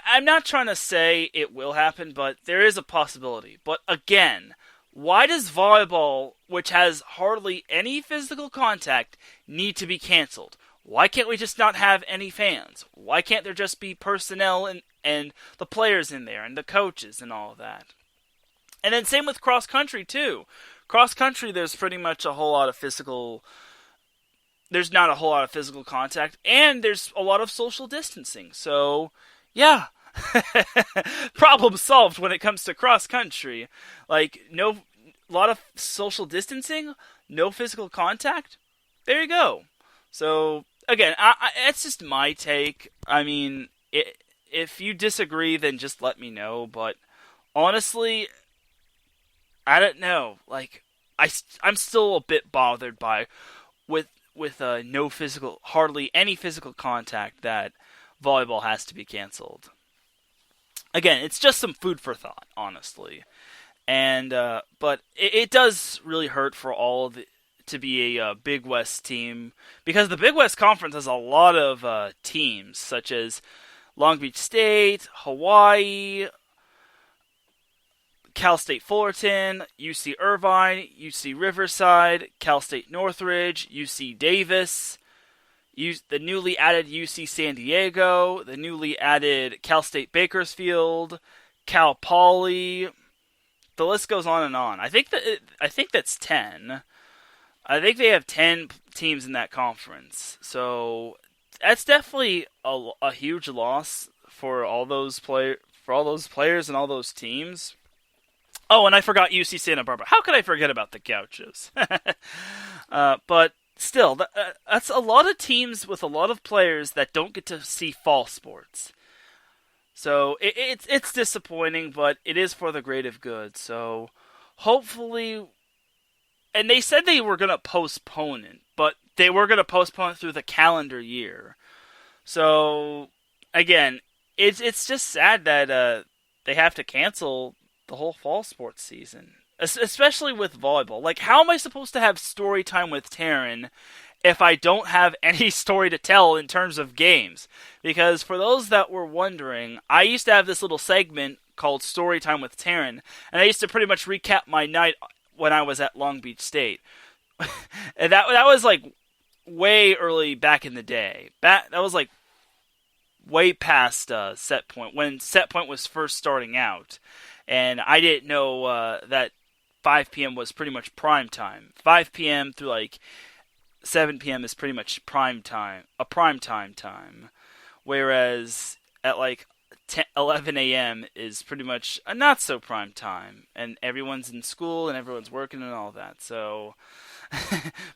I'm not trying to say it will happen, but there is a possibility. But again, why does volleyball, which has hardly any physical contact, need to be canceled? Why can't we just not have any fans? Why can't there just be personnel and the players in there and the coaches and all of that? And then same with cross country too. Cross country, there's pretty much a whole lot of physical. There's not a whole lot of physical contact, and there's a lot of social distancing. So, yeah, problem solved when it comes to cross country. Like, a lot of social distancing, no physical contact. There you go. So again, it's just my take. I mean, if you disagree, then just let me know. But honestly, I don't know. Like, I'm still a bit bothered by with hardly any physical contact that volleyball has to be canceled. Again, it's just some food for thought, honestly. And but it does really hurt for to be a Big West team, because the Big West Conference has a lot of teams such as Long Beach State, Hawaii, Cal State Fullerton, UC Irvine, UC Riverside, Cal State Northridge, UC Davis, the newly added UC San Diego, the newly added Cal State Bakersfield, Cal Poly. The list goes on and on. I think that's 10. I think they have 10 teams in that conference. So that's definitely a huge loss for all those players and all those teams. Oh, and I forgot UC Santa Barbara. How could I forget about the Gauchos? But still, that's a lot of teams with a lot of players that don't get to see fall sports. So it's disappointing, but it is for the greater good. So hopefully, and they said they were going to postpone it, but they were going to postpone it through the calendar year. So again, it's just sad that they have to cancel the whole fall sports season, especially with volleyball. Like, how am I supposed to have story time with Teran if I don't have any story to tell in terms of games? Because for those that were wondering, I used to have this little segment called Story Time with Teran, and I used to pretty much recap my night when I was at Long Beach State. And that was like way early back in the day. That was like way past set point, when set point was first starting out. And I didn't know that 5 p.m. was pretty much prime time. 5 p.m. through like 7 p.m. is pretty much prime time, a prime time. Whereas at like 11 a.m. is pretty much a not so prime time. And everyone's in school and everyone's working and all that. So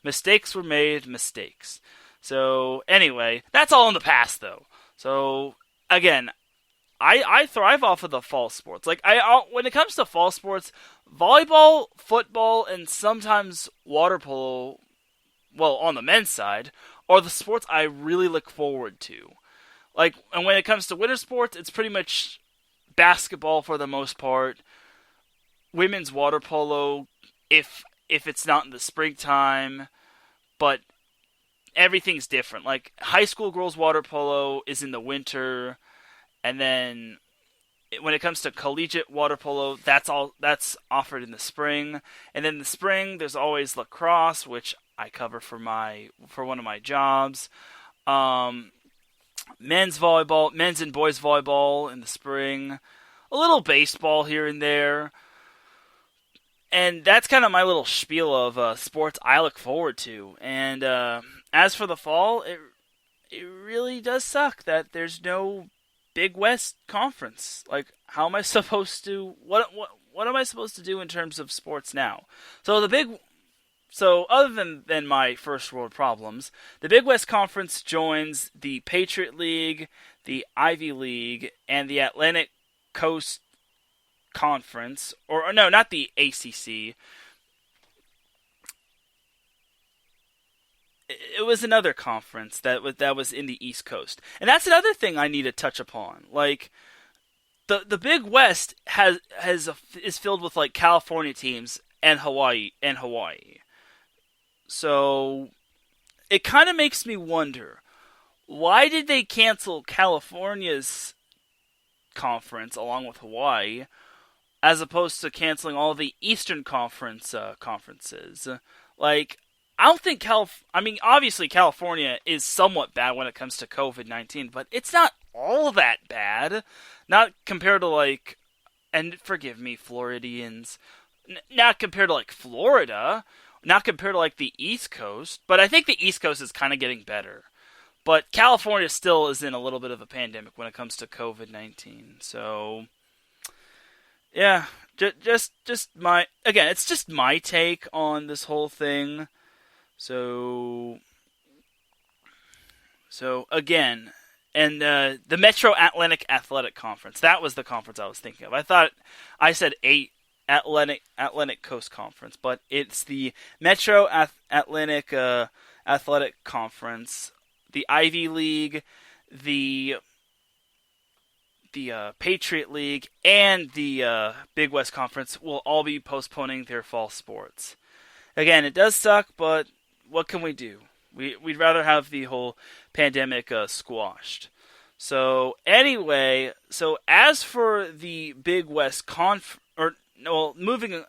mistakes were made, mistakes. So anyway, that's all in the past though. So again, I thrive off of the fall sports. Like when it comes to fall sports, volleyball, football, and sometimes water polo, well, on the men's side, are the sports I really look forward to. Like, and when it comes to winter sports, it's pretty much basketball for the most part. Women's water polo, if it's not in the springtime, but everything's different. Like, high school girls water polo is in the winter. And then when it comes to collegiate water polo, that's offered in the spring. And then in the spring, there's always lacrosse, which I cover for one of my jobs. Men's volleyball, men's and boys volleyball in the spring. A little baseball here and there. And that's kind of my little spiel of sports I look forward to. And as for the fall, it really does suck that there's no Big West Conference. Like, how am I supposed to? What am I supposed to do in terms of sports now? So other than my first world problems, the Big West Conference joins the Patriot League, the Ivy League, and the Atlantic Coast Conference, or no, not the ACC. It was another conference that was in the East Coast, and that's another thing I need to touch upon. Like, the Big West is filled with like California teams and Hawaii. So it kind of makes me wonder, why did they cancel California's conference along with Hawaii, as opposed to canceling all the Eastern Conference conferences? Like, I don't think obviously California is somewhat bad when it comes to COVID-19, but it's not all that bad. Not compared to like, and forgive me, Floridians, not compared to like Florida, not compared to like the East Coast, but I think the East Coast is kind of getting better. But California still is in a little bit of a pandemic when it comes to COVID-19. So, yeah, just it's just my take on this whole thing. So again, and the Metro Atlantic Athletic Conference, that was the conference I was thinking of. I thought I said Atlantic Coast Conference, but it's the Metro Atlantic Athletic Conference, the Ivy League, the Patriot League, and the Big West Conference will all be postponing their fall sports. Again, it does suck, but what can we do? We'd rather have the whole pandemic squashed. So anyway, as for the Big West moving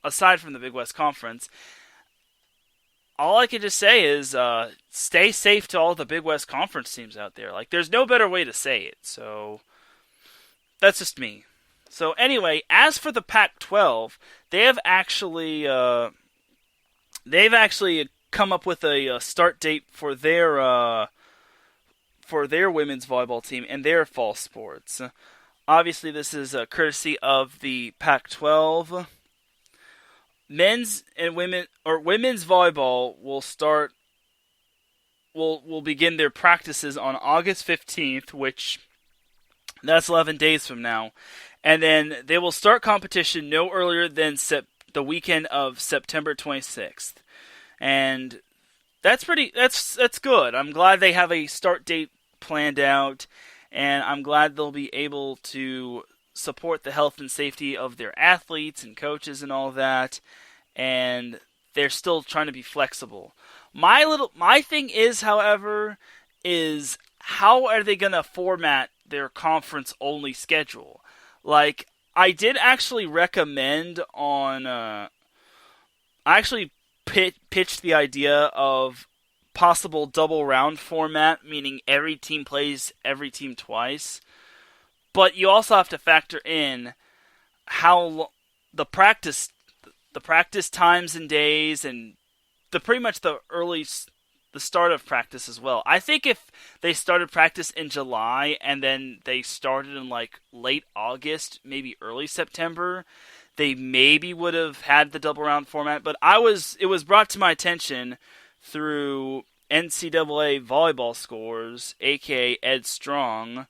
aside from the Big West Conference, all I can just say is stay safe to all the Big West Conference teams out there. Like, there's no better way to say it. So that's just me. So anyway, as for the Pac-12, they've actually come up with a start date for their women's volleyball team and their fall sports. Obviously, this is courtesy of the Pac-12. Men's and women's volleyball will begin their practices on August 15th, which that's 11 days from now. And then they will start competition no earlier than the weekend of September 26th. And that's good. I'm glad they have a start date planned out, and I'm glad they'll be able to support the health and safety of their athletes and coaches and all that, and they're still trying to be flexible. My thing is, however, is how are they going to format their conference-only schedule? Like, I did actually recommend on... I actually pitched the idea of possible double round format, meaning every team plays every team twice. But you also have to factor in how the practice times and days, and pretty much the start of practice as well. I think if they started practice in July and then they started in like late August, maybe early September, they maybe would have had the double round format. But it was brought to my attention through NCAA volleyball scores, aka Ed Strong,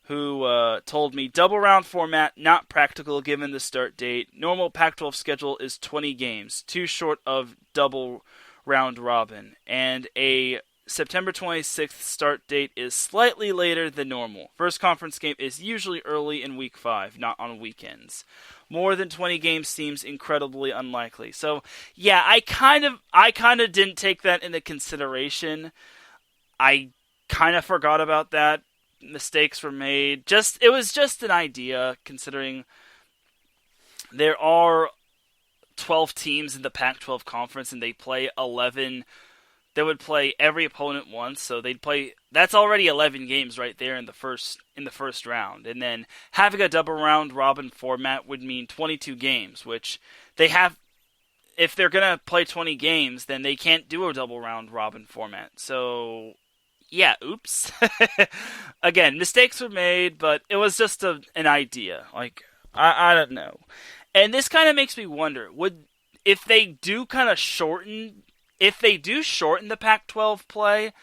who told me double round format not practical given the start date. Normal Pac-12 schedule is 20 games, too short of double round robin, and a September 26th start date is slightly later than normal. First conference game is usually early in week 5, not on weekends. More than 20 games seems incredibly unlikely. So, yeah, I kind of didn't take that into consideration. I kind of forgot about that. Mistakes were made. It was just an idea, considering there are 12 teams in the Pac-12 conference, and they play 11. They would play every opponent once, so they'd play. That's already 11 games right there in the first round, and then having a double round robin format would mean 22 games, which they have. If they're gonna play 20 games, then they can't do a double round robin format. So, yeah, oops. Again, mistakes were made, but it was just an idea. Like, I don't know. And this kind of makes me wonder, if they do shorten the Pac-12 play,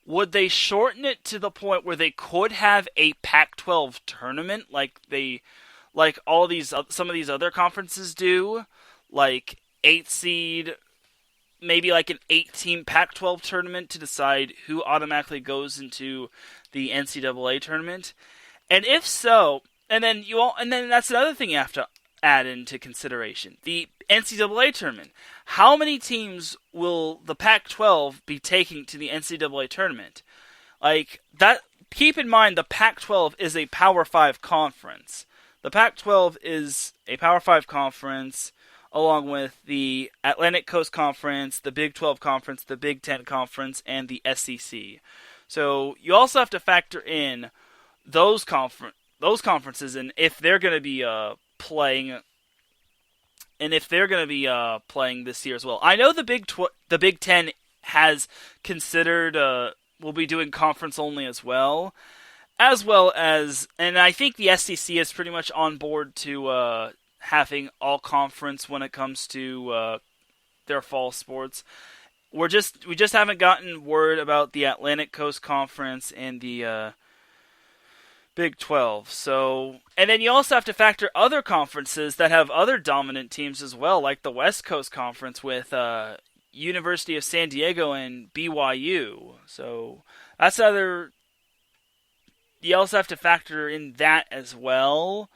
would they shorten it to the point where they could have a Pac-12 tournament like some of these other conferences do, like 8 seed, maybe like an 8-team Pac-12 tournament to decide who automatically goes into the NCAA tournament? And if so, and then that's another thing you have to add into consideration. The NCAA tournament. How many teams will the Pac-12 be taking to the NCAA tournament? Like, that, keep in mind the Pac-12 is a Power 5 conference. The Pac-12 is a Power 5 conference along with the Atlantic Coast Conference, the Big 12 Conference, the Big 10 Conference, and the SEC. So you also have to factor in those conferences, and if they're going to be playing this year as well. I know the Big 10 has considered will be doing conference only as well as, and I think the SEC is pretty much on board to having all conference when it comes to their fall sports. We just haven't gotten word about the Atlantic Coast Conference and the Big 12. So, and then you also have to factor other conferences that have other dominant teams as well, like the West Coast Conference with University of San Diego and BYU. So that's other. You also have to factor in that as well.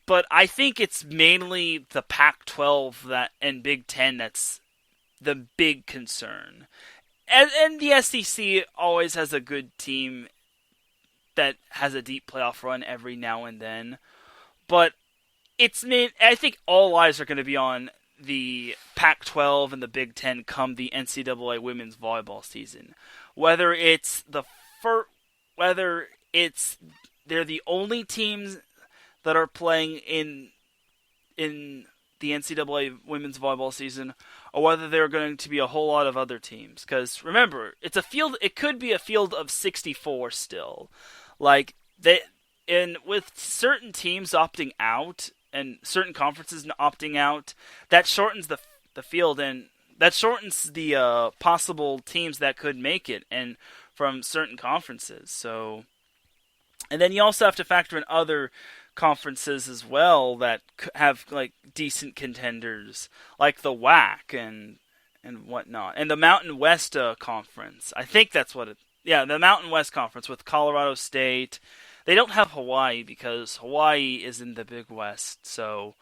But I think it's mainly the Pac-12 and Big 10 that's the big concern. And the SEC always has a good team that has a deep playoff run every now and then. But I think all eyes are going to be on the Pac-12 and the Big Ten come the NCAA women's volleyball season. Whether it's they're the only teams that are playing in the NCAA women's volleyball season, or whether there are going to be a whole lot of other teams. Because remember, it could be a field of 64 still. With certain teams opting out and certain conferences opting out, that shortens the field, and that shortens the possible teams that could make it, and from certain conferences. So, and then you also have to factor in other conferences as well that have decent contenders, like the WAC and whatnot, and the Mountain West Conference. I think that's what the Mountain West Conference with Colorado State. They don't have Hawaii because Hawaii is in the Big West, so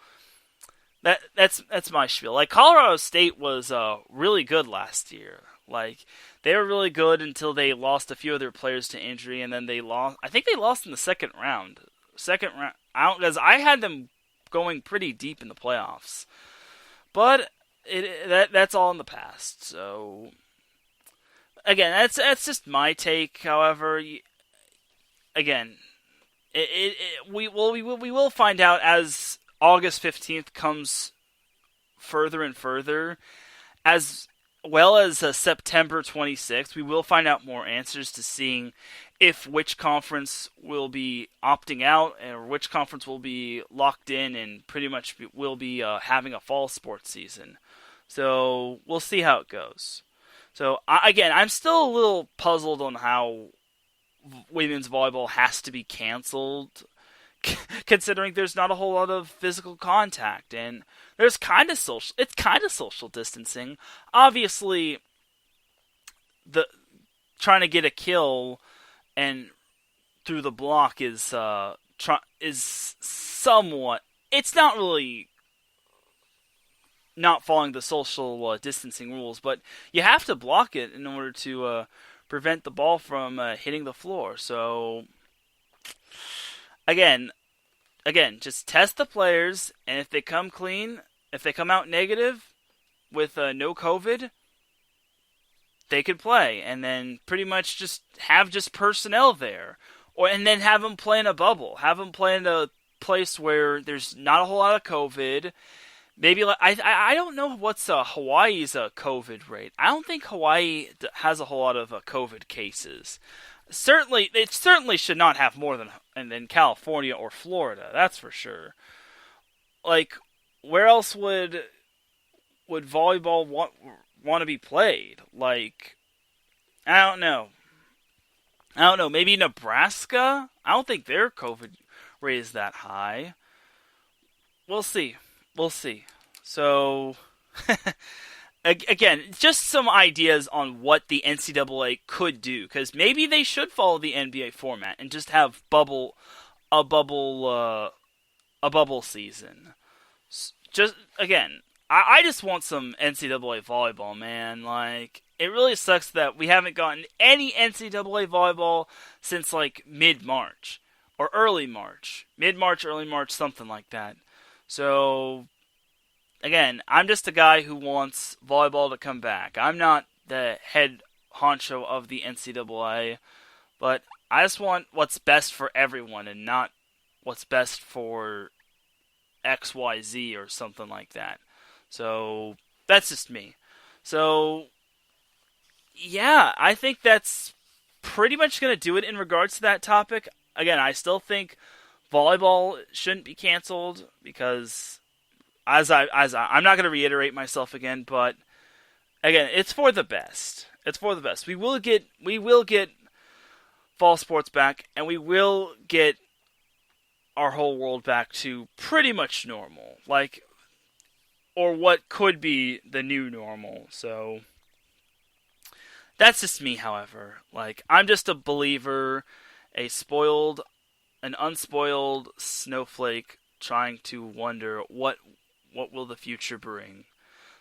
that's my spiel. Colorado State was really good last year. They were really good until they lost a few of their players to injury, and then they lost. I think they lost in the second round. Because I had them going pretty deep in the playoffs, but that's all in the past. So again, that's just my take. However, again, we will find out as August 15th comes further and further, as well as September 26th. We will find out more answers to seeing if which conference will be opting out or which conference will be locked in and pretty much will be having a fall sports season. So we'll see how it goes. So I'm still a little puzzled on how women's volleyball has to be canceled, considering there's not a whole lot of physical contact, and there's it's kind of social distancing. Obviously, the trying to get a kill and through the block is somewhat. It's not really not following the social distancing rules, but you have to block it in order to prevent the ball from hitting the floor. So again, just test the players, and if they come clean, if they come out negative with no COVID, they could play, and then pretty much just have personnel there, and then have them play in a bubble, have them play in a place where there's not a whole lot of COVID. Maybe I don't know what's Hawaii's COVID rate. I don't think Hawaii has a whole lot of COVID cases. It certainly should not have more than California or Florida. That's for sure. Where else would volleyball want to be played? I don't know. Maybe Nebraska? I don't think their COVID rate is that high. We'll see. So, again, just some ideas on what the NCAA could do, because maybe they should follow the NBA format and just have a bubble season. Just again, I just want some NCAA volleyball, man. It really sucks that we haven't gotten any NCAA volleyball since mid-March or early March, early March, something like that. So, again, I'm just a guy who wants volleyball to come back. I'm not the head honcho of the NCAA, but I just want what's best for everyone and not what's best for XYZ or something like that. So, that's just me. So, yeah, I think that's pretty much going to do it in regards to that topic. Again, I still think volleyball shouldn't be canceled because, I'm not going to reiterate myself again, but again, it's for the best. It's for the best. We will get fall sports back, and we will get our whole world back to pretty much normal, or what could be the new normal. So that's just me, however. I'm just a believer, an unspoiled snowflake trying to wonder what will the future bring.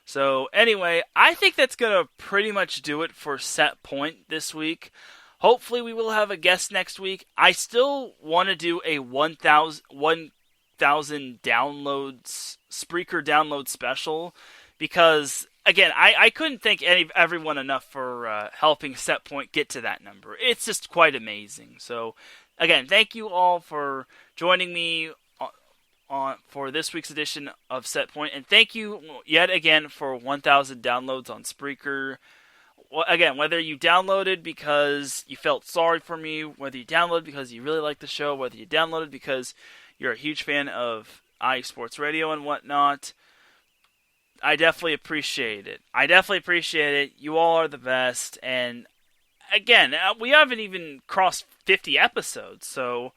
So anyway, I think that's going to pretty much do it for Set Point this week. Hopefully we will have a guest next week. I still want to do a 1,000 1,000 downloads, Spreaker download special, because, again, I couldn't thank everyone enough for helping Setpoint get to that number. It's just quite amazing. So, again, thank you all for joining me for this week's edition of Setpoint, and thank you yet again for 1,000 downloads on Spreaker. Again, whether you downloaded because you felt sorry for me, whether you downloaded because you really like the show, whether you downloaded because you're a huge fan of iSports Radio and whatnot, I definitely appreciate it. You all are the best, and again, we haven't even crossed 50 episodes, so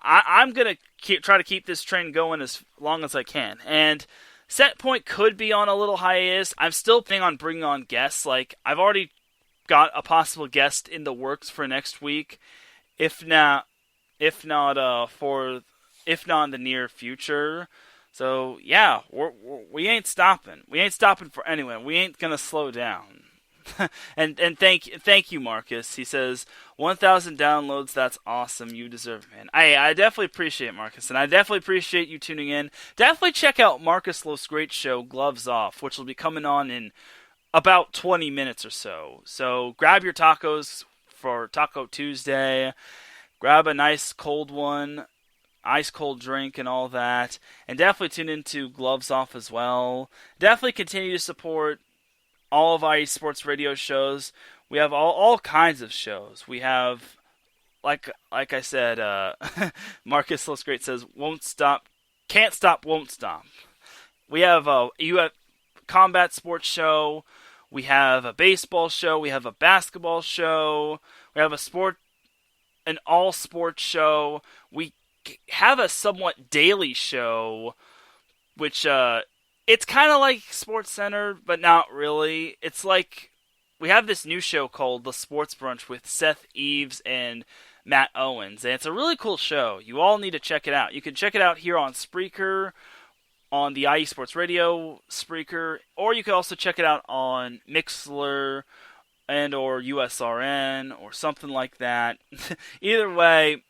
I'm going to try to keep this train going as long as I can. And Setpoint could be on a little hiatus. I'm still planning on bringing on guests. Like, I've already got a possible guest in the works for next week, if not in the near future. So yeah, we ain't stopping. We ain't stopping for anyone. We ain't gonna slow down. and thank you, Marcus. He says 1,000 downloads. That's awesome. You deserve it, man. I definitely appreciate it, Marcus, and I definitely appreciate you tuning in. Definitely check out Marcus Lowe's great show, Gloves Off, which will be coming on in about 20 minutes or so. So grab your tacos for Taco Tuesday. Grab a nice cold one, ice cold drink and all that, and definitely tune into Gloves Off as well. Definitely continue to support all of our sports radio shows. We have all kinds of shows. We have, like I said, Marcus Looks Great says, won't stop, can't stop, won't stop. We have a combat sports show. We have a baseball show. We have a basketball show. We have an all sports show. We have a somewhat daily show, which it's kind of like Sports Center, but not really. It's like we have this new show called The Sports Brunch with Seth Eves and Matt Owens, and it's a really cool show. You all need to check it out. You can check it out here on Spreaker, on the IE Sports Radio Spreaker, or you can also check it out on Mixlr and or USRN or something like that. Either way,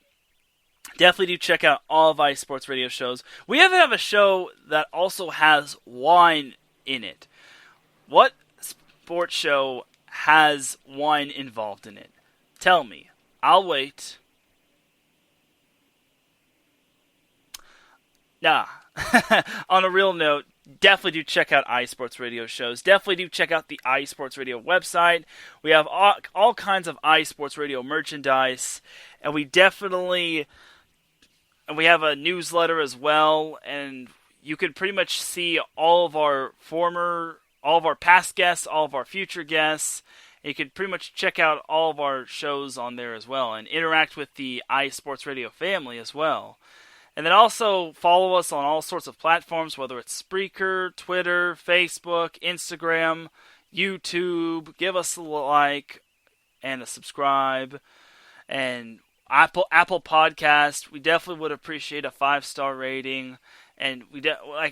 definitely do check out all of IE Sports Radio shows. We even have a show that also has wine in it. What sports show has wine involved in it? Tell me. I'll wait. Nah. On a real note, definitely do check out iSports Radio shows. Definitely do check out the iSports Radio website. We have all kinds of iSports Radio merchandise, and we have a newsletter as well, and you can pretty much see all of our past guests, all of our future guests. And you can pretty much check out all of our shows on there as well, and interact with the iSports Radio family as well. And then also follow us on all sorts of platforms, whether it's Spreaker, Twitter, Facebook, Instagram, YouTube. Give us a like and a subscribe. And Apple Podcast, we definitely would appreciate a 5-star rating. And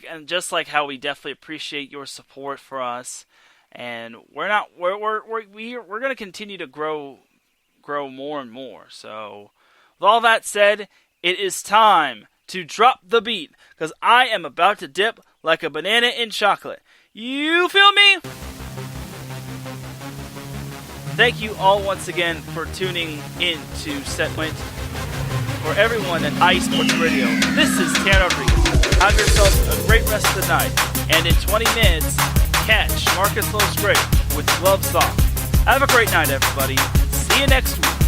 and just like how we definitely appreciate your support for us. And we're going to continue to grow more and more. So with all that said, it is time to drop the beat, because I am about to dip like a banana in chocolate. You feel me? Thank you all once again for tuning in to Setpoint. For everyone at iSports Radio, this is Teran Rodriguez. Have yourself a great rest of the night, and in 20 minutes, catch Marcus Lowe's Great with Gloves Off. Have a great night, everybody. See you next week.